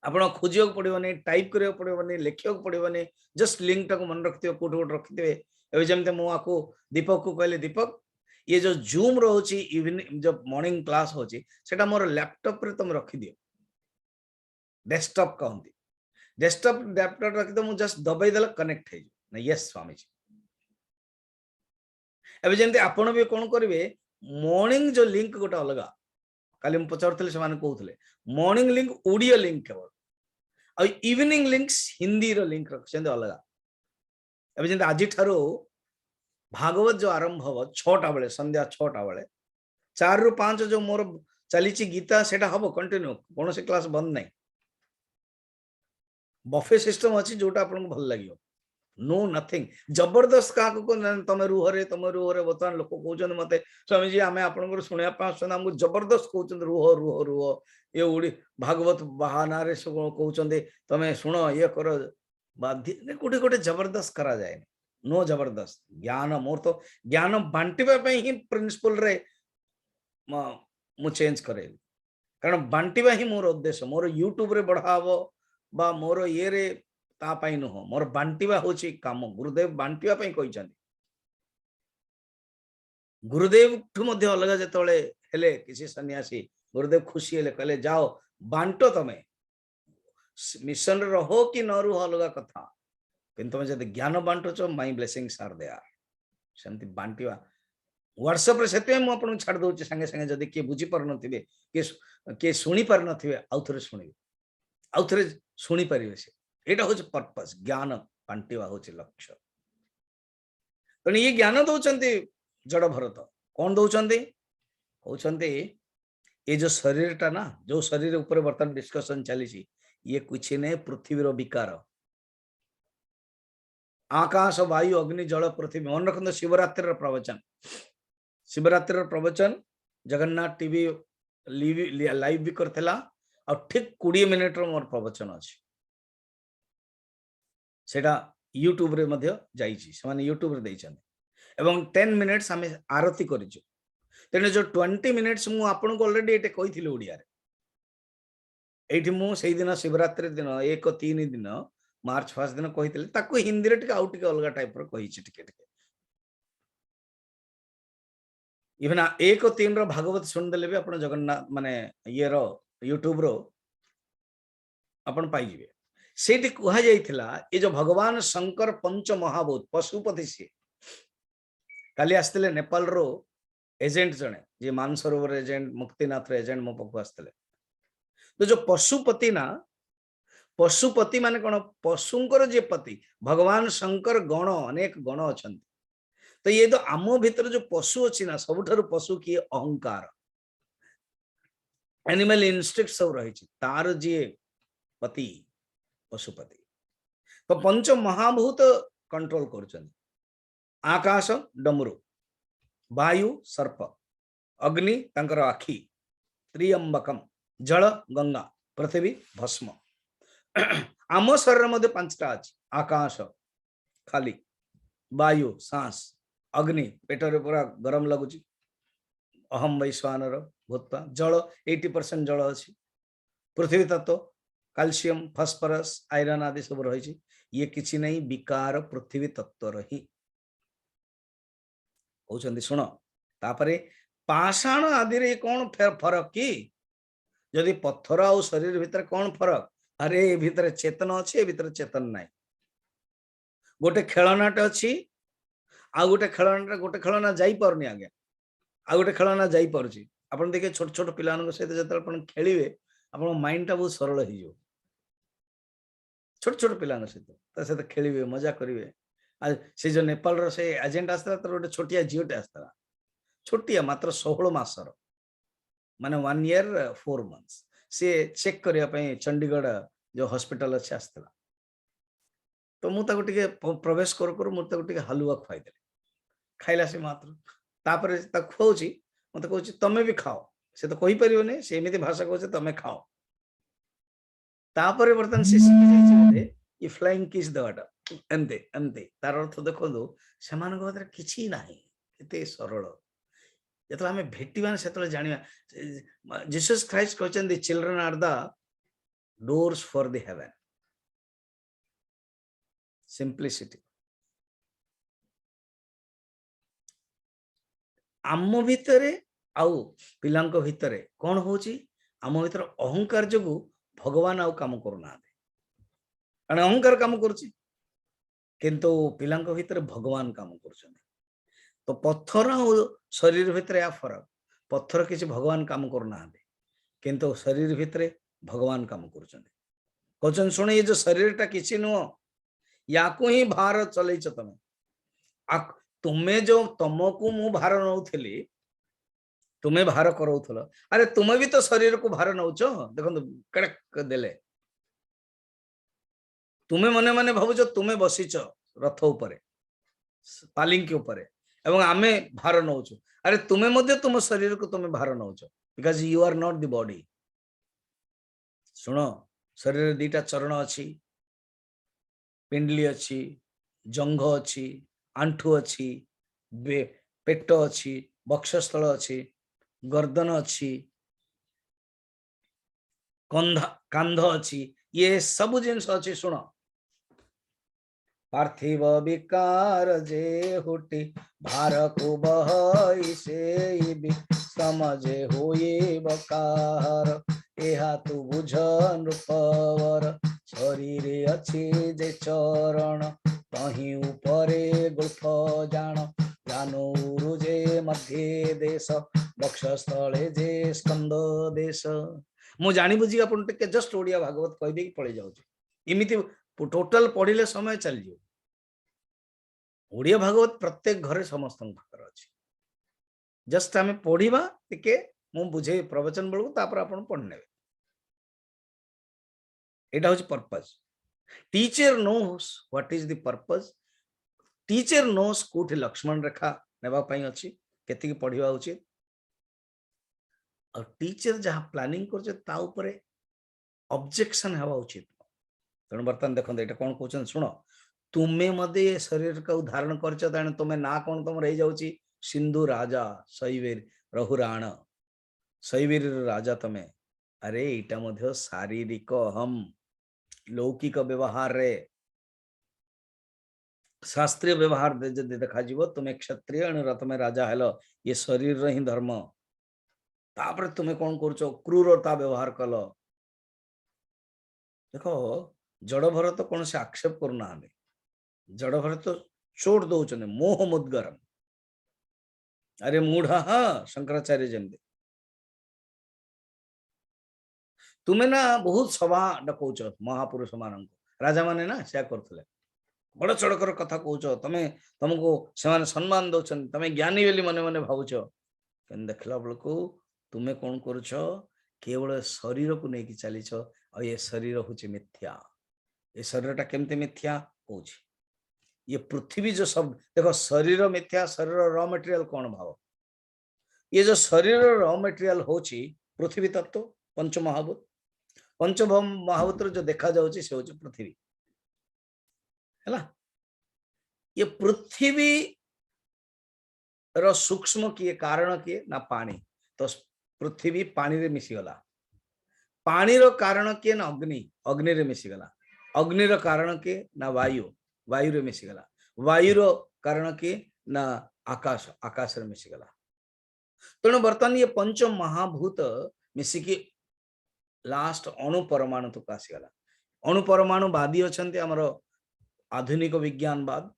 आप खोजा पड़ोनी टाइप करा पड़ोनी लिखा पड़ोनी जस्ट लिंक टाक मन रखिए कौट गोटे रखिथे एवं जमी मुझे दीपक को कहले दीपक ये जो जूम रोचे इवनिंग जो मॉर्निंग क्लास होची सेटा मोर लैपटॉप रे तुम रखी दियो डेस्कटॉप कहती डेस्कटॉप लैपटॉप रखी मुझे जस्ट दबाई देला कनेक्ट हो ना यस स्वामी जी एवं जमी आपण भी कौन करेंगे मॉर्निंग जो लिंक गोटे अलग काली मुझे पचार से कहते मॉर्निंग लिंक ओडियो लिंक केवल और इवनिंग लिंक्स हिंदी रो लिंक रखते अलग एवं जमी आज भागवत जो आरंभ हम 6टा बेले संध्या 6टा बेले 4 ରୁ 5 जो मोर चली गीता से हम कंटिन्यू कौन से क्लास बंद नहीं बफे सिस्टम अच्छी जोटा आपको भल लगे नो नथिंग जबरदस्त क्या तुम रुह रे बर्तमान लोक कहते मत स्वामी जी आम आप शुणा जबरदस्त कहते रुह रुह रुह ये उड़ी भागवत बहाना सब कहते तुम शुण ये कर बाध्य कोटे कोटे जबरदस्त करा जाए नो जबरदस्त ज्ञान मोर तो ज्ञान बांटिबा ही प्रिंसिपल रे मु चेंज करे कारण बांटिबा ही मोर उद्देश्य मोर यूट्यूब रे बढ़ाव बा मोर ये रे तापाई नुह मोर बांटिबा होची काम गुरुदेव बांटिबा पई कहिसंती गुरुदेव ठु मध्ये अलग जेतले हेले किसी सन्यासी गुरुदेव खुशी हेले कहले जाओ बांटो तमे मिशन रे रहो कि न रहो अलग कथा किंतु तुम जब ज्ञान बांटुच माई ब्लेसिंग्स आर देयर सेमती बांटिबा व्हाट्सएप रे सेते मु आपन छाड़ दउची संगे संगे जदी के बुझी पर नथिबे के सुनी पर नथिबे आउथरे सुनिबे आउथरे सुनी परिबे से एटा होच पर्पस ज्ञान बांटिबा होच लक्ष्य तने ये ज्ञान दउचंती जड़ भरत कौन दउचंती कहउचंती ये जो शरीर टा ना जो शरीर ऊपर वर्तमान डिस्कशन चली ये कुछ नहीं पृथ्वी रो विकार आकाश वायु अग्नि जल पृथ्वी मन रखते शिवरात्रि प्रवचन जगन्नाथ टीवी लाइव भी करथिला और ठीक 20 मिनिट रो मोर प्रवचन अछि सेटा यूट्यूब रे मध्य जाईची से माने यूट्यूब रे दैछन एवं 10 मिनिट्स हमें आरती करिजो तेने जो 20 मिनिट्स मु आपन को ऑलरेडी एटे कहिथिले ओडिया रे एठी मु सेही दिन शिवरात्रि दिन 1-3 दिन मार्च 1 दिन कही ताको हिंदी रे आउ टिके अलग टाइप रो कही टिके इवन 1-3 रो भागवत सुन देले भी अपन जगन्नाथ माने ये रो यूट्यूब रो अपन पाई जिवे सेठी कहा जाइथिला ये जो भगवान शंकर पंच महाभूत पशुपति से काली आस्तेले नेपाल रो एजेंट जने जे मानसरोवर एजेंट मुक्तिनाथ रो एजेंट मो पको आस्तेले तो जो पशुपति ना पशुपति माने कौन पशुंकर जे पति भगवान शंकर गण अनेक गण अच्छा तो ये तो आम भीतर जो पशु अच्छी ना सबुठारु पशु किए अहंकार एनिमल इंस्टिंक्ट सब रही तार जी पति पशुपति तो पंच महाभूत कंट्रोल कर आकाश डमरू वायु सर्प अग्नि तंकर आखि त्रियंबकम जल गंगा पृथ्वी भस्म आम शरीर मध्य 5टा अच्छी आकाश खाली वायु सांस अग्नि पेटर पूरा गरम लगुच अहम वैश्वानर भूतवा जल 80% जल अच्छी पृथ्वी तत्व कैल्शियम फॉस्फोरस आयरन आदि सब रही ये किसी नहीं विकार पृथ्वी तत्व रही कहते शुण तापरे पाषाण आदि रे कौन फरक कि जदि पत्थर आ शरीर भीतर कौन फरक अरे भीतर चेतन अच्छे भीतर चेतन नाई गोटे खेलनाटे अच्छी आ गोटे खेलना जाई पारनी आगे आ गोटे खेलना जाई पारुची आपण देखिए छोट छोट पिला सहित जो खेलिए आपण माइंड टा बहुत सरल हो छोट छोट पिला सहित खेलिए मजा करेंगे से जो नेपाल रो से एजेंट आसता तर गोटे छोटिया झीटे आसता छोटिया मात्र 16 मासर माने 1 ईयर 4 मंथ्स से चेक करिया पई चंडीगढ़ जो हॉस्पिटल अच्छे आसला तो मु ताको टिके प्रवेश कर मु ताको टिके हलुआ खुआई देले खाइला से मात्र तापर ताको खुआउची मते कहूची तमे भी खाओ से तो कहि परियोने से एमिति भाषा कहूचे तमे खाओ तापर बर्तन से शिखि जाइछि बोले ई फ्लाइंग किस दवाटा एमते एमते तार अर्थ देखो सेमान को किछि नाही केते सरल जेतला हमें भेटिबा सेतले जानिबा जीसस क्राइस्ट कहचन the children are the doors for the heaven simplicity आम भितरे आउ पिलांको भितरे कौन होची आम भितर अहंकार जोगु भगवान आउ काम करूना कारण अहंकार काम करुची किंतु पिलांको भितरे भगवान काम करुछन तो पत्थर और शरीर भितरे या फरक पत्थर किसी भगवान काम करूना किंतु शरीर भितरे भगवान काम करुछन कहचन सुन ये जो शरीरटा किसी नुह या को ही भार चलैछ तमे तुम्हें जो तुमको मु भार नौथली तुम्हें भार करौथल अरे तुम्हें भी तो शरीर को भार नौच देखो कड़क देले तुम्हें मने मने भावुच तुम्हें बसीच रथ उपरे पालिंकी उपरे एवं आमे भार नौच अरे तुम्हें मध्य तुम शरीर को तुम्हें भार नौच because you are not the body सुनो शरीर दीटा चरण अच्छी पिंडली अच्छी जंघ अच्छी आंठू अच्छी पेट अच्छी बक्षस्थल अच्छी गर्दन अच्छी कांध अच्छी ये सब जिनस अच्छी सुनो पार्थिव विकार जे हुटी भार को बहई से भी समझे होए बकार एहा तू बुझ नृपवर शरीर अच्छी जे चरण तही उपरे गुल्फ जान जानूरु जे मध्य देश बक्षस्थले जे स्कंद देश मु जानी बुझी अपन टिके जस्ट ओडिया भागवत कहि देकी पळै जाउची इमिति टोटल पढ़िले समय चल जियो ओडिया भागवत प्रत्येक घरे समस्त पाखर अछि जस्ट आमे पढ़िबा टिके मु बुझे प्रवचन बेलू तापर आपण पढ़ने एटा होची purpose teacher knows what is the purpose teacher knows कोठी लक्ष्मण रेखा नेबा पई अछि केति की पढ़िबा उचित और टीचर जहां प्लानिंग करछे ता ऊपर ऑब्जेक्शन हेबा उचित तेणु बर्तमान देखो ये कौन कहते शुण तुम्हें मध्य शरीर का धारण कर तुम्हें ना कौन तुम रही जाऊँगी सिंधु राजा शैवीर रघुराण शैवीर राजा तुम्हें अरे इटा मध्य शारीरिक हम लौकिक व्यवहार रे शास्त्रीय व्यवहार देखा तुम्हें क्षत्रिय तुम्हें राजा हेल ये शरीर ही धर्म तापर तुम्हें कौन कर क्रूरता व्यवहार कल देखो जड़ भरत कौन से आक्षेप करना जड़ भरत चोट दौरान मोह मुद्गरम अरे मूढ़ा हाँ शंकराचार्य जमी तुम्हें ना बहुत सभा डकौच महापुरुष मान राजा माने ना से करते बड़ चड़कर कथा कौच तमें तुमको से सम्मान दौरान तमें ज्ञानी बोली मने मने भावुच देखला बेलू तुम्हें कौन करुच केवल शरीर को लेकिन चलीच और ये शरीर हूँ मिथ्या ये शरीर केमती मिथ्या कौन ये पृथ्वी जो सब देखो शरीर मिथ्या शरीर रॉ मटेरियल कौन भाव ये जो शरीर रॉ मटेरियल होची पृथ्वी तत्व पंच महाभूत जो देखा जाउची से होची पृथ्वी हैला ये पृथ्वी रो सूक्ष्म किए कारण किए ना पानी तो पृथ्वी पानी रे मिसी गला पानी रो कारण किए ना अग्नि अग्नि रे मिसी गला अग्नि रो कारण किए ना वायु वायु रे मिसी गला वायु रो कारण किए ना आकाश आकाश रे मिसी गला तेणु बर्तमान ये पंच महाभूत मिसिकी लास्ट अणु परमाणु तक आसीगला अणु परमाणु वादी अछंती हमर आधुनिक विज्ञानवाद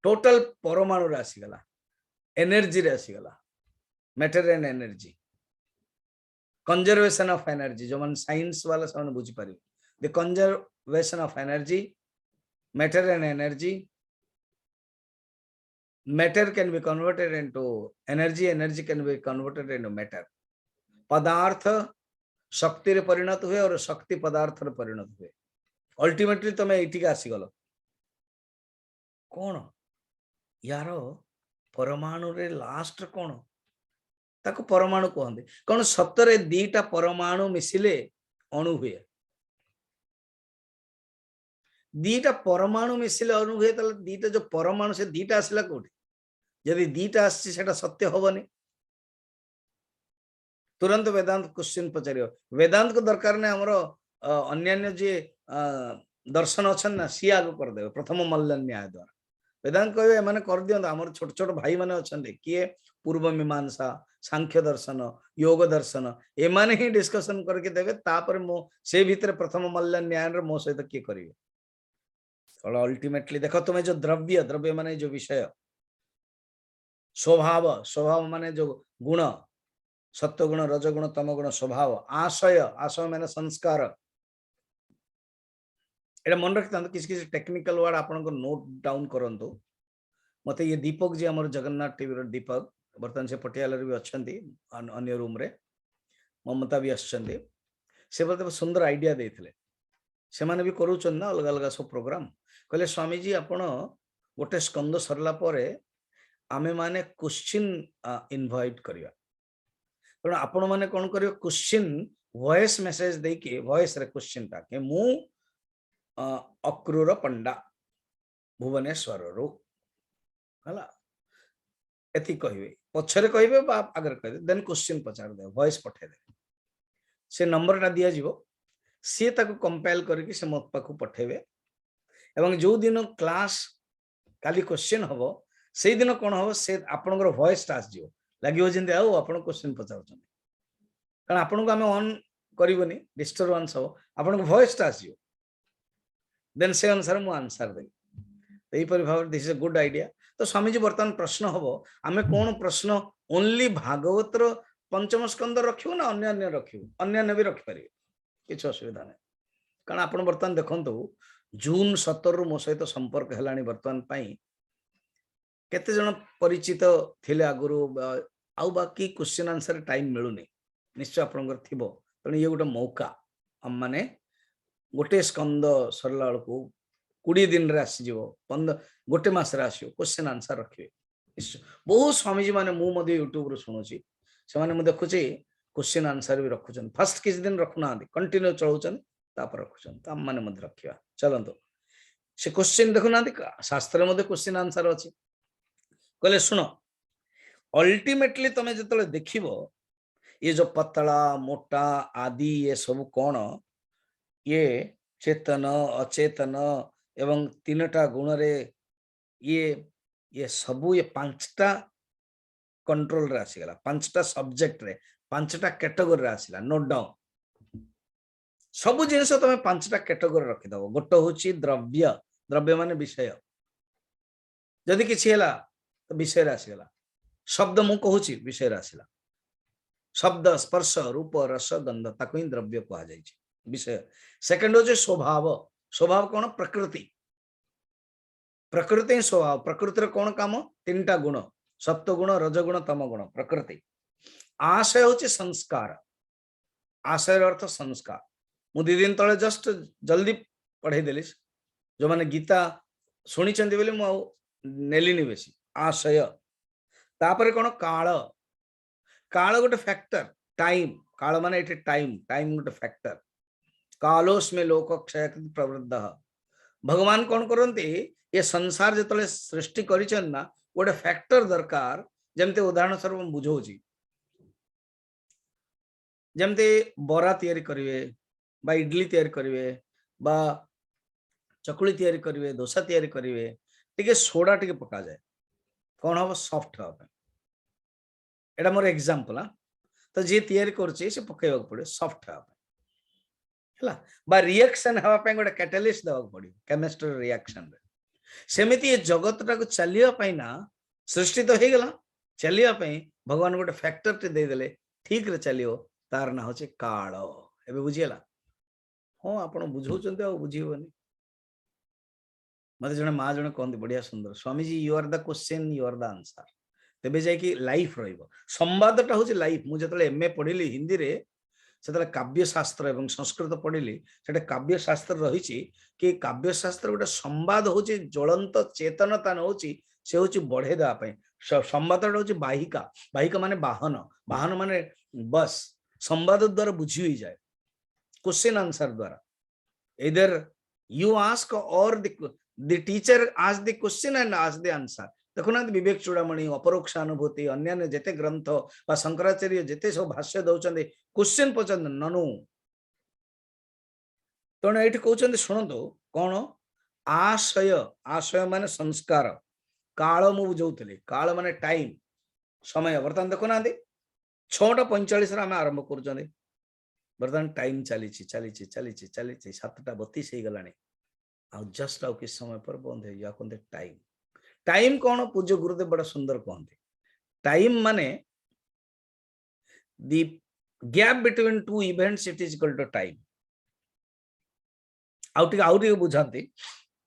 टोटल परमाणु रे आसीगला एनर्जी रे आसीगला matter and energy conservation of energy जो मन साइंस वाला सब बुझी पारि the conservation of energy matter and energy matter can be converted into energy, energy can be converted into matter. पदार्थ शक्ति रे परिणत हुए और शक्ति पदार्थ रे परिणत हुए. अल्टीमेटली तमे एठी आसी गलो कोन यार परमाणु रे लास्ट कोन ताको परमाणु कहंदे कोन सतरे दीटा परमाणु मिसिले अणु हुए. दीटा परमाणु मिसिले अणु हुए तले दीटा जो परमाणु से दीटा आसिला कोठी यदि दीटा आसी सेटा सत्य होबनी. तुरंत वेदांत क्वेश्चन पचारियो. वेदांत को दरकार ने हमरो अन्यान्य जे दर्शन अछन ना सी आगु कर देबे प्रथम मल्ल न्याय द्वारा. वेदांत कहबे माने कर दियो हमर छोट छोट भाई माने अछन किए पूर्व मीमांसा सांख्य दर्शन योग दर्शन ए माने ही डिस्कशन करके देबे तापर मो से भीतर प्रथम मल्ल न्याय रे मो सहित की करिवे. और अल्टीमेटली देखो तुम्हें जो द्रव्य द्रव्य माने जो विषय स्वभाव स्वभाव माने जो गुण सत्व गुण रजगुण तम गुण स्वभाव आशय आशय माने संस्कार एटा मन रखता किसी किसी टेक्निकल वर्ड आपन को नोट डाउन करंतु. मते ये दीपक जी हमर जगन्नाथ टीवी रो दीपक बर्तन से पटियाला रे भी अछंती अन्य रूम रे ममता भी अछंती से बते सुंदर आइडिया देथिले से माने भी करूछन ना अलग अलग सब प्रोग्राम कहले स्वामी जी आपण गोटे स्कंद सरला परे आमे माने क्वेश्चन इनवाइट करिया कारण आपण माने कोन करियो क्वेश्चन वॉइस मेसेज दे के वॉइस रे क्वेश्चन ता के मु अक्रूर पंडा भुवनेश्वर रो हला एति कहिवे पछरे कहिवे बा आगर कहिवे देन क्वेश्चन पचार दे वॉइस पठे दे से नंबर ता दिया जीवो से ताको कंपाइल करके से मत पाखु पठेबे एवं जो दिन क्लास काली क्वेश्चन हबो से दिन कोन हबो से आपनकर वॉइस टास जिवो लागियो जिंदे आउ आपन क्वेश्चन पचाउछन कारण आपन को हमें ऑन करिवनी डिस्टर्बेंस हो आपन को वॉइस टास जिवो देन से अनुसार मु आंसर दे एई पर भाव this is a good idea. तो स्वामी जी वर्तमान प्रश्न हबो आमे कोन प्रश्न ओनली भागवत रो पंचम स्कंद रखियो ना अन्य अन्य रखियो अन्य अन्य भी रखि पारे किछ असुविधा नै कारण आपन वर्तमान देखंतु जून 17 रु मो सहित संपर्क हेलानी वर्तमान पई केते जन परिचित थिले आगुरु आउ बाकी क्वेश्चन आंसर टाइम मिलुनी निश्चय आपनकर थिबो तने ये गोटे मौका हम माने गोटे स्कंद सरला को 20 दिन रे आसी जीवो 15 गोटे मास रे आसीयो क्वेश्चन आंसर रखिवे. बहुत स्वामी जी माने मु मधे यूट्यूब रो सुनुची से माने मु देखुची क्वेश्चन आंसर भी रखुचन फर्स्ट किस दिन रखुना कंटिन्यू चलुचन तापर रखुचन त हम माने मधे रखिवा चलंतो से क्वेश्चन देखुना शास्त्र मधे क्वेश्चन आंसर अछि कहले सुनो अल्टीमेटली तमे जतले देखिबो ये जो पतला मोटा आदि ये सब कोन ये चेतन अचेतन एवं तीनटा गुण रे ये सबू ये पांचटा कंट्रोल रे आसीगला पांचटा सब्जेक्ट रे पांचटा कैटेगरी रे आसीला नोट डाउन सबु जिनिस तमे पांचटा कैटेगरी रखि दबो. गोटे होची द्रव्य द्रव्य माने विषय जदि किछि हैला तो विषय रे आसीगला शब्द मु कहूची विषय रे आसीला शब्द स्पर्श रूप रस गंध ताको ही द्रव्य कहा जाय छै विषय. सेकंड हो स्वभाव स्वभाव कौन प्रकृति प्रकृति स्वभाव प्रकृति कौन काम तीनटा गुण सत्व गुण रजगुण तम गुण प्रकृति. आशय होचे संस्कार आशय अर्थ संस्कार मु 2 दिन तले जस्ट जल्दी पढ़े देली जो माने गीता सुनी चंदी बोले मु नेलिनी बेसी आशय तापर कौन काल काल गोटे फैक्टर टाइम काल माने एटे टाइम टाइम गोटे फैक्टर कालोस्मे लोक क्षय प्रवृद्ध भगवान कौन करते ये संसार जिते सृष्टि करिछन ना गोटे फैक्टर दरकार जमते उदाहरण स्वरूप बुझौची जमते बरा तैयारी करिवे बा इडली तैयारी करिवे बा चकुली तैयारी करिवे डोसा तैयारी करिवे टिके सोडा टिके पका जाए कौन हम सॉफ्ट हो एटा मोर एग्जांपल हा तो जे तैयारी करछि से पकेवा पड़े सॉफ्ट हो हला बा रिएक्शन हवा पे गोटे कैटलिस्ट दवा पड़े केमिस्ट्री रिएक्शन सेमिति ये जगत टाको चलिया पई ना सृष्टि तो हे गला चलिया पई भगवान गोटे फैक्टर टे दे देले ठीक रे चलियो तार ना होचे काल एबे बुझियला हो आपण बुझौचंते आ बुझिबनी मते जने माँ जने कहते बढ़िया सुंदर Swami ji you are the question you are the answer तेबे जाय कि लाइफ रहिबो संवादटा होची लाइफ मु जतले एमए पढिली हिंदी रे सेतले काव्य शास्त्र एवं संस्कृत पढिली सेटे काव्य शास्त्र रहिची कि काव्य शास्त्र गोटे संवाद होची ज्वलंत चेतनता न होची से होची बढ़े दा पय संवादटा होची बाहिका बाहिका माने वाहन वाहन माने बस संवाद द्वारा बुझी होई जाय क्वेश्चन आंसर द्वारा either you ask or the teacher ask the question and ask the answer देखुना विवेक चूड़ामणि अपरोक्षानुभूति अन्य जेते ग्रंथ बा शंकराचार्य जेते सब भाष्य दउचंदे क्वेश्चन पचंद ननु तणे एठी कहउचंदे सुनंदो कोन आशय आशय माने संस्कार काल मु बुझौतले काल माने टाइम समय वर्तमान देखुना 6:45 रे हम आरंभ करूचंदे वर्तमान टाइम चली 7:32 हो गलानी आ जस्ट आउ किस समय पर बंद हो या कहते टाइम टाइम कौन पूज्य गुरुदेव बड़ा सुंदर कहते टाइम माने the gap between two events it is equal to time आउटे बुझाती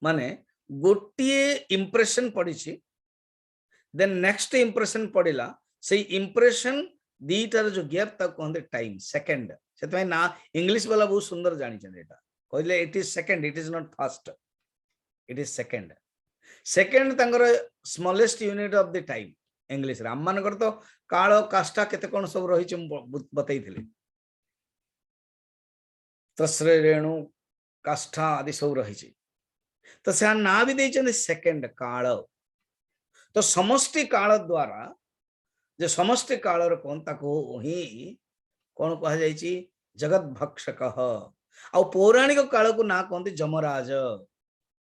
माने गोटे इंप्रेशन पड़ी देन नेक्स्ट इंप्रेशन पड़िला से इंप्रेशन दीटार जो गैप तक कहते टाइम सेकंड से ना इंग्लिश वाला बहुत सुंदर जानी कहले it is second it is not fast it is second second तंगर smallest unit of the time English रे हम मानकर तो काल काष्ठा केते कोन सब रही छि बतई थिले तस्रे रेणु काष्ठा आदि सब रही छि तो से ना भी देइछन सेकंड काल तो समष्टि काल द्वारा जे समष्टि काल र कोन ताको ही कोन कहा जाय छि जगत भक्षक आ पौराणिक काल को ना कहते जमराज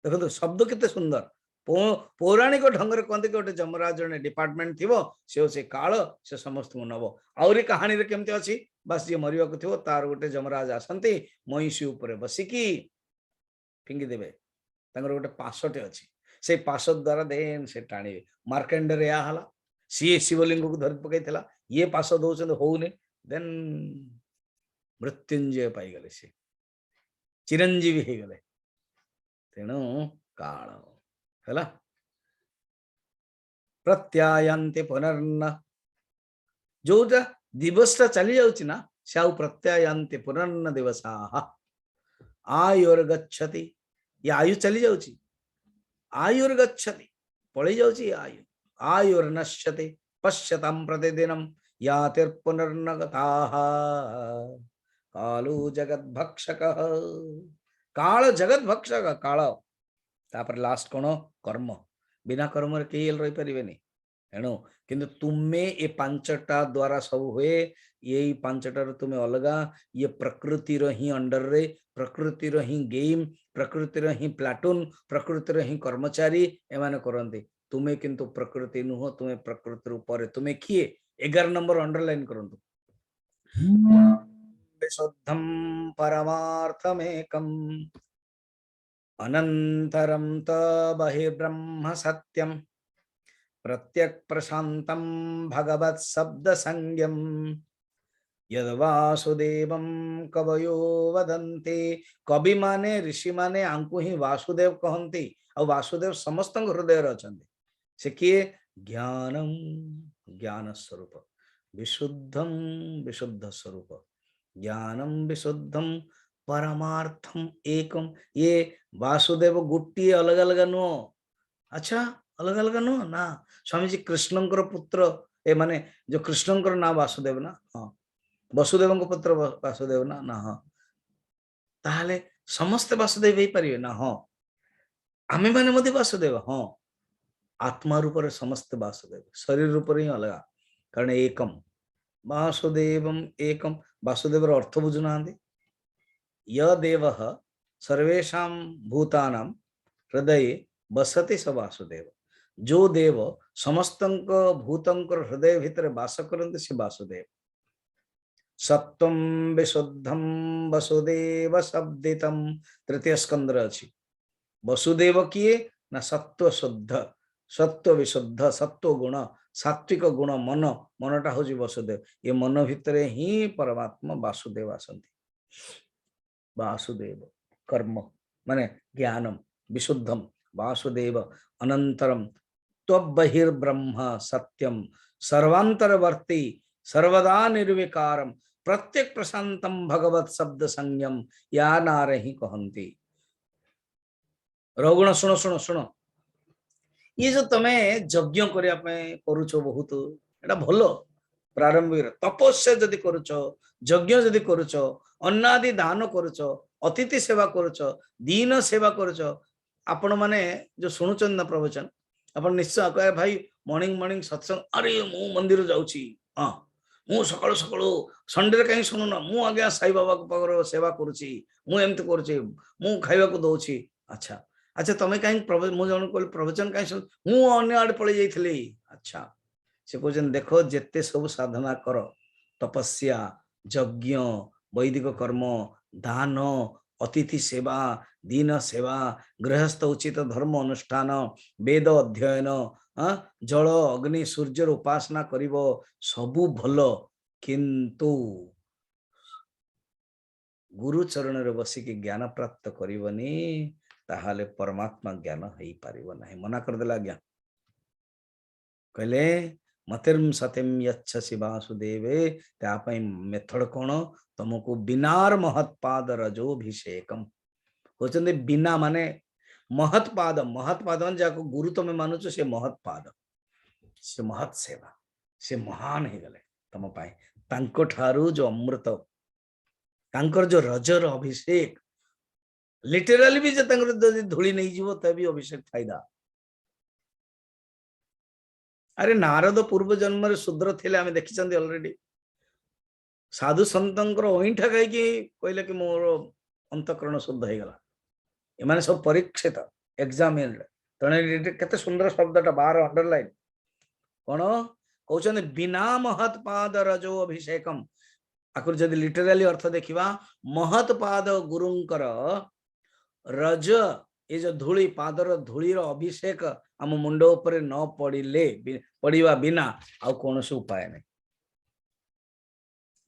देखो शब्द केते सुंदर पौराणिक ढंग रे कहते गोटे जमराज ने डिपार्टमेंट थिवो से काल से समस्त को नबो आउरी कहानी रे केमते अछि बस जे मरिया को थिवो तार गोटे जमराज आसंती महिषी ऊपर बसिकी फिंगी देबे तंगर गोटे पासटे अछि से पास द्वारा देन से टाणी मार्केंड रे या हला सी शिवलिंग को धरि पकैथला ये पास दोचन होउने देन मृत्युंजय पाई गले से चिरंजीवी हो गले तेणु काल है प्रत्यायन्ते पुनर्न जोटा दिवसटा चली जाउची ना से आउ प्रत्यायन्ते पुनर्न दिवसाः आयुर्गच्छति ये आयु चली जाउची आयुर्गच्छति पळी जाउची आयु आयुर्नश्यते पश्यतां प्रतिदिनं यातिर्पुनर्न गताः कालो जगत भक्षक काल जगत भक्षक काल तापर लास्ट कोन कर्म बिना कर्म रे केल रही परिबेनी एणु किंतु तुमे ए पांचटा द्वारा सब हुए यही पांचटा रे तुमे अलगा ये प्रकृति रो ही अंडर रे प्रकृति रो ही गेम प्रकृति रो ही प्लाटून प्रकृति रो ही कर्मचारी एमाने करंती तुमे किंतु प्रकृति नुह तुमे प्रकृति ऊपर तुमे किए 11 नंबर अंडरलाइन करंतु विशुद्धं परमार्थमेकम् अनंतरं त बहिर्ब्रह्म सत्यं प्रत्यक् प्रशान्तं भगवत् शब्द संज्ञं यद् वासुदेवं कवयो वदन्ति कवि माने ऋषि माने आंकु ही वासुदेव कहंती और वासुदेव समस्त हृदय अछंती से किए ज्ञानम ज्ञान स्वरूप विशुद्धम विशुद्ध स्वरूप ज्ञानम विशुद्धम परमार्थम एकम ये वासुदेव गुट्टी अलग अलग नो अच्छा अलग अलग नो ना स्वामी जी कृष्णंकर पुत्र ए माने जो कृष्णंकर नाम वासुदेव ना हाँ वसुदेव पुत्र वासुदेव ना ना हाँ ताहले समस्त वासुदेव ही परिवे ना हाँ आमे माने मधे वासुदेव हाँ आत्मा रूप रे समस्त वासुदेव शरीर रूप रे अलग कारण एकम वासुदेवम एकम वासुदेव अर्थ बुझुना य देव सर्वेषां भूतानां हृदय बसति स वासुदेव जो देव समस्त भूतंकर हृदय भितर वास करते से वासुदेव सत्वं विशुद्धं वसुदेव शब्दितं तृतीय स्कंद अच्छी वसुदेव किए ना सत्व शुद्ध सत्व विशुद्ध सत्व गुण सात्विक गुण मन मनटा हूँ वसुदेव ये मन भितर ही परमात्मा वासुदेव आसंती वासुदेव कर्म माने ज्ञानम विशुद्धम वासुदेव अनंतरम त्वबहिर्ब्रह्म सत्यम सर्वांतरवर्ती सर्वदा निर्विकारम प्रत्येक प्रशांतम भगवत शब्द संयम या नारही कहंती। रघुगण शुण शुण शुण ये जो तमे यज्ञ करिया पे करूछो बहुत एटा भलो प्रारंभिक तपस्या जदि करूछो यज्ञ जदि करूछो अन्नादि दान करूछो अतिथि सेवा करूछो दीन सेवा करूछो आपण माने जो सुनुचन ना प्रवचन आपण निश्चय कहे भाई मॉर्निंग मॉर्निंग सत्संग अरे मु मंदिर जाउची हां मु सकाळ सकाळ संडे कहीं सुनु ना मु आज्ञा साई बाबा को पाकर सेवा करूची मु एमति करूची मु खाइबा को दउची। अच्छा अच्छा तमे कहीं मु जण को प्रवचन कहीं सुन मु अन्य आड़ पळे जाइथली। अच्छा से कहते देखो जिते सब साधना कर तपस्या यज्ञ वैदिक कर्म दान अतिथि सेवा दीन सेवा गृहस्थ उचित धर्म अनुष्ठान वेद अध्ययन जल अग्नि सूर्य उपासना करिवो सबु भलो किंतु गुरु चरण रे बसिकी ज्ञान प्राप्त करिवनी ताहाले परमात्मा ज्ञान हेई पारिबो नाही। मना कर देला ज्ञान कहले मतिर्म सत्यम यच्छसि वासुदेवे तापई मेथड कोण तुमको बिनार महत्पाद रजोभिषेकम कहते बिना माने महत्पाद महत्पाद जाको गुरु तुम मानुच से महत्पाद से महत सेवा से महान हो गले तुम पाए तांको ठारू जो अमृत तांकर जो रजर अभिषेक लिटराली भी जो धूली नहीं जीवो तभी अभिषेक फायदा। अरे नारद पूर्व जन्म रे शूद्र थे आम देखी ऑलरेडी साधु सतंकर अईठा खाई कहले कि मोर अंतकरण शुद्ध हो गला एमाने सब परीक्षित एग्जामिन तेणु केते सुंदर शब्दटा बार अंडरलाइन कौन कहते बिना महत्पाद रजो अभिषेकम आकर जदि लिटराली अर्थ देखा महत्पाद गुरुंकर रज ये जो धूली पादर धूलीर अभिषेक आम मुंड उपरे न पड़िले पड़िवा बिना आउ कौन से उपाय नहीं।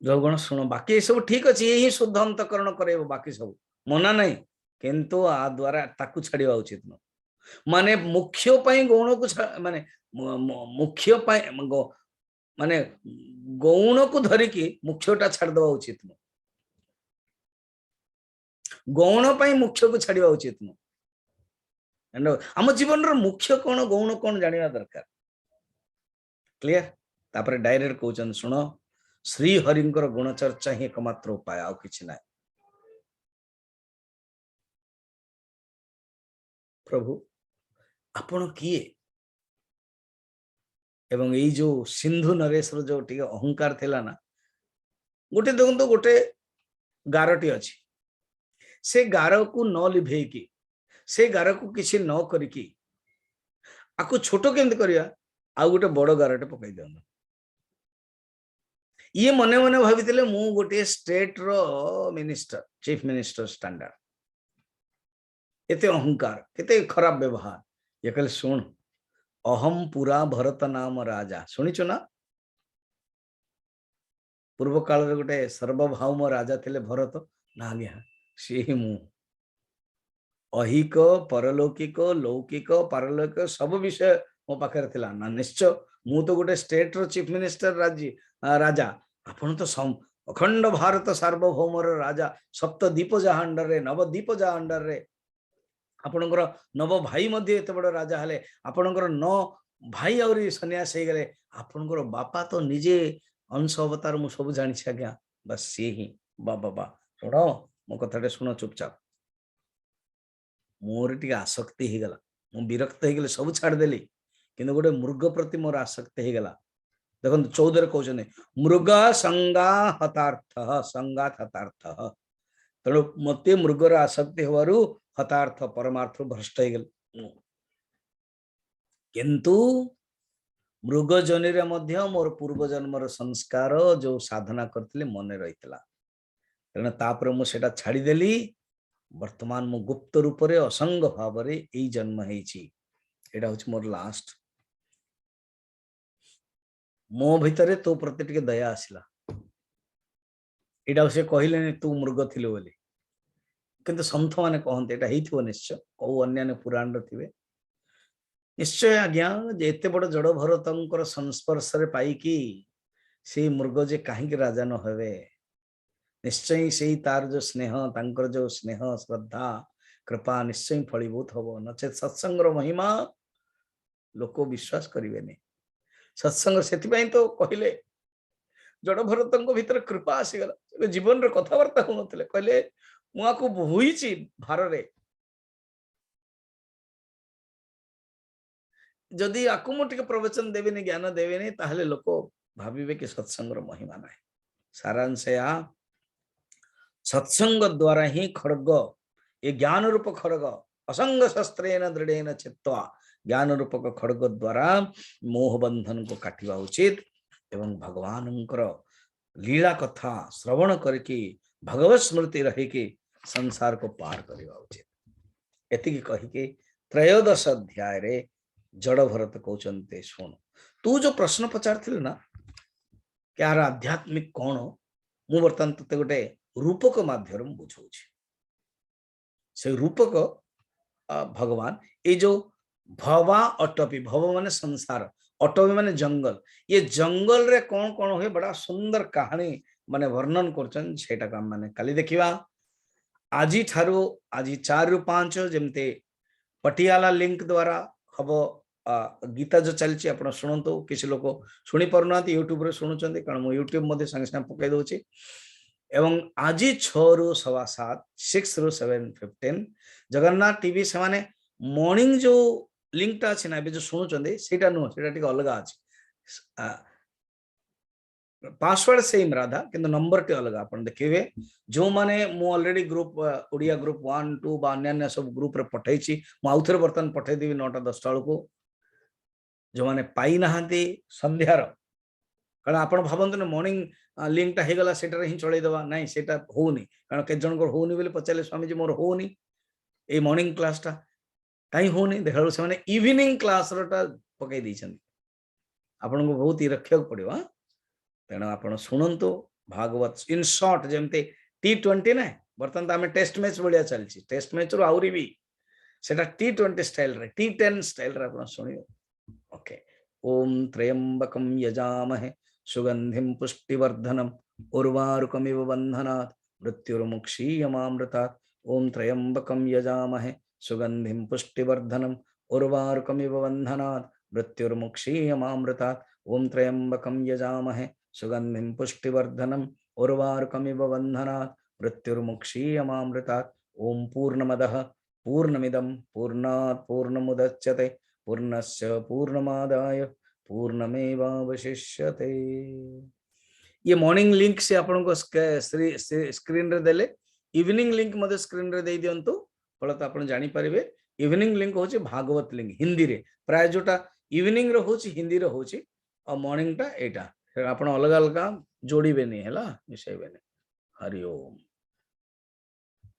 जो शुण बाकी सब ठीक अच्छे ये शुद्ध अंतकरण करे बाकी सब मना नहीं किंतु आ द्वारा ताकू छाड़िया उचित न माने मुख्य गौण को माने मुख्य माने गौण को धरिकी मुख्यटा छाड़देवा उचित न गौण मुख्य को छाड़िया उचित न आम जीवन मुख्य कौन गौण कौन जानिया दरकार क्लियर। तापर डायरेक्ट कहउछन सुनो श्री हरिंकर गुण चर्चा ही एकमात्र उपाय आउ किछि ना। प्रभु आपण किए एवं यही जो सिंधु नरेश जो टिके अहंकार थिला ना गोटे देखो गोटे गारटी अच्छी से गार को न लिभेकी से गार को किसी न करिकी आकु छोट केमती करिया आ गोटे बड़ गारटे पकई दिया ये मने मने भाभी मु गोटे स्टेट रो मिनिस्टर चीफ मिनिस्टर स्टैंडर्ड एते अहंकार केते खराब व्यवहार ये कहले सुन अहम पुरा भरत नाम राजा शुणीचु ना पूर्व काल रे गोटे सर्वभौम राजा थिले भरत ना आज्ञा सी ही मु अहिक परलौकिक लौकिक पारलौकिक सब विषय मो पाखे थिला ना निश्चय मु तो गोटे स्टेट रो चीफ मिनिस्टर राजा आपण तो अखंड भारत सार्वभौम राजा सप्तद्वीप जहा अंडर रे नवद्वीप जहा अंडर रे आपणकर नव भाई मध्य एत बड़ राजा हेले आपणकर न भाई आउरी सन्यास हो गले आपणकर बापा तो निजे अंश अवतार मु सब जानी आज्ञा बस सी ही बाबा शुण मो कथा शुण चुपचाप मोर टी आसक्ति हो गला मु विरक्त हो गले सब छाड़देली किंतु गोटे मृग प्रति मोर आसक्ति हो गला देखो 14 कहते मृग संगा संगात हतार्थ तेणु मत मृगर आसक्ति हवारू हतार्थ परमार्थ भ्रष्ट हो गल किंतु मृग जनी रे मध्य मोर पूर्व जन्मर संस्कार जो साधना करथिले मने रहितला तेणु तापर मु सेटा छाड़ीदेली वर्तमान मु गुप्त रूप रे असंग भाव रे एई जन्म हेछि एटा होछि मोर लास्ट मो भितरे तो प्रति टिके दया आसला एटा से कहले तू मृग थिलो बोली किंतु संत माने कहते एटा हेइथिबो निश्चय को अन्य पुराण रे थिबे निश्चय आज्ञा जे एते बड़ जड़ भरतंकर संस्पर्श रे पाई कि से मृग जे कहीं राजा न हेवे निश्चय से तार जो स्नेह तांकर जो स्नेह श्रद्धा कृपा निश्चय फलीभूत हब नचेत सत्संग महिमा लोक विश्वास करें सत्संग से तो कहले जड़ भरत भीतर कृपा आसीगला जीवन रे कथबार्ता हो नथिले कहले मुआ को होईची भार रे जदि आकु मु टिके प्रवचन देवेनी ज्ञान देवेनी ताहले लोक भाविबे कि सत्संग रो महिमा नाही सारांश या सत्संग द्वारा ही खड्ग ये ज्ञान रूप खड्ग असंग शस्त्रेण दृढ़ेन चित्वा ज्ञान रूपक खड्ग द्वारा मोह बंधन को काटिबा उचित एवं भगवानंकर लीला कथा श्रवण करके भगवत स्मृति रही के संसार को पार करवा उचित एति कही त्रयोदश अध्याय रे जड़ भरत कहते शुण तू जो प्रश्न पचार ना क्या आध्यात्मिक कौन मु बर्तमान ते गोटे रूपक माध्यम बुझाऊँ से रूपक भगवान ये जो भवा अटपी भव माने संसार अटपी माने जंगल ये जंगल रे कौन कौन हुए बड़ा सुंदर कहानी माने वर्णन कर माने काली देखिवा आज ठारू आज 4 रु 5 जमते पटियाला लिंक द्वारा हम गीता जो चलची आपण शुणु किसी लोग शुणी पारना यूट्यूब रे शुणुचंदी कारण मु यूट्यूब मध्ये संगे संगे पकई दोची एवं आज 6 रु 7:15 6 रु 7:15 जगन्नाथ टीवी से माने मॉर्निंग जो लिंक टा अछि ना बे जो शुणुचंदी सेटा नो सेटा टिक अलग अछि पासवर्ड सेम राधा किंतु नंबर टे अलग आपण देखिबे जो माने मु ऑलरेडी ग्रुप ओडिया ग्रुप 1 2 बा अन्य सब ग्रुप रे पठाइछि मु आउथरे बर्तन पठाइ देबी 9टा 10टा को जो माने पाई नहांती संध्यार कारण आपण भाबंतु मॉर्निंग लिंक टा हेगला सेटा ही चलै देबा नहीं सेटा होउनी कारण के जन को होउनी बोले पचाले स्वामी जी मोर होउनी ए मॉर्निंग क्लास टा काई होउनी देखालो से माने इवनिंग क्लास रोटा पकई दैछन आपण को बहुत ही रखियो पड़ियो तेणु आपण शुणु भागवत इन शॉर्ट जमते T20 ना बर्तन तो आम टेस्ट मैच भाया चलती टेस्ट मैच रू आहरी भी सेटा T20 स्टाइल रे T10 स्टाइल रे आपण शुणियो ओके ओम त्र्यंबकम यजामहे सुगंधिम पुष्टिवर्धनम उर्वारुकमिव बन्धनात् मृत्युर्मुक्षीयमामृतात् ओम त्र्यंबकम यजामहे सुगंधिम पुष्टिवर्धनम उर्वारुकमिव बन्धनात् मृत्युर्मुक्षीयमामृतात् ओम त्र्यंबकम यजामहे सुगंधिम पुष्टिवर्धनम उर्वारुकमिव बन्धनात् मृत्युर्मुक्षीयमामृतात् ओम पूर्णमदः पूर्णमिदं पूर्णात् पूर्णमुदच्यते पूर्णस्य पूर्णमादाय पूर्णमेवावशिष्यते ये मॉर्निंग लिंक से आपण को स्क्रीन रे देले इवनिंग लिंक मधे स्क्रीन रे दे दियंतु फलत आपण जानि परिबे इवनिंग लिंक होची भागवत लिंक हिंदी रे प्राय जोटा इवनिंग रे होची हिंदी रे होची और मॉर्निंग टा एटा आपण अलग अलग जोड़ीबे नहीं हैला मिसाइबे नहीं हरि ओम।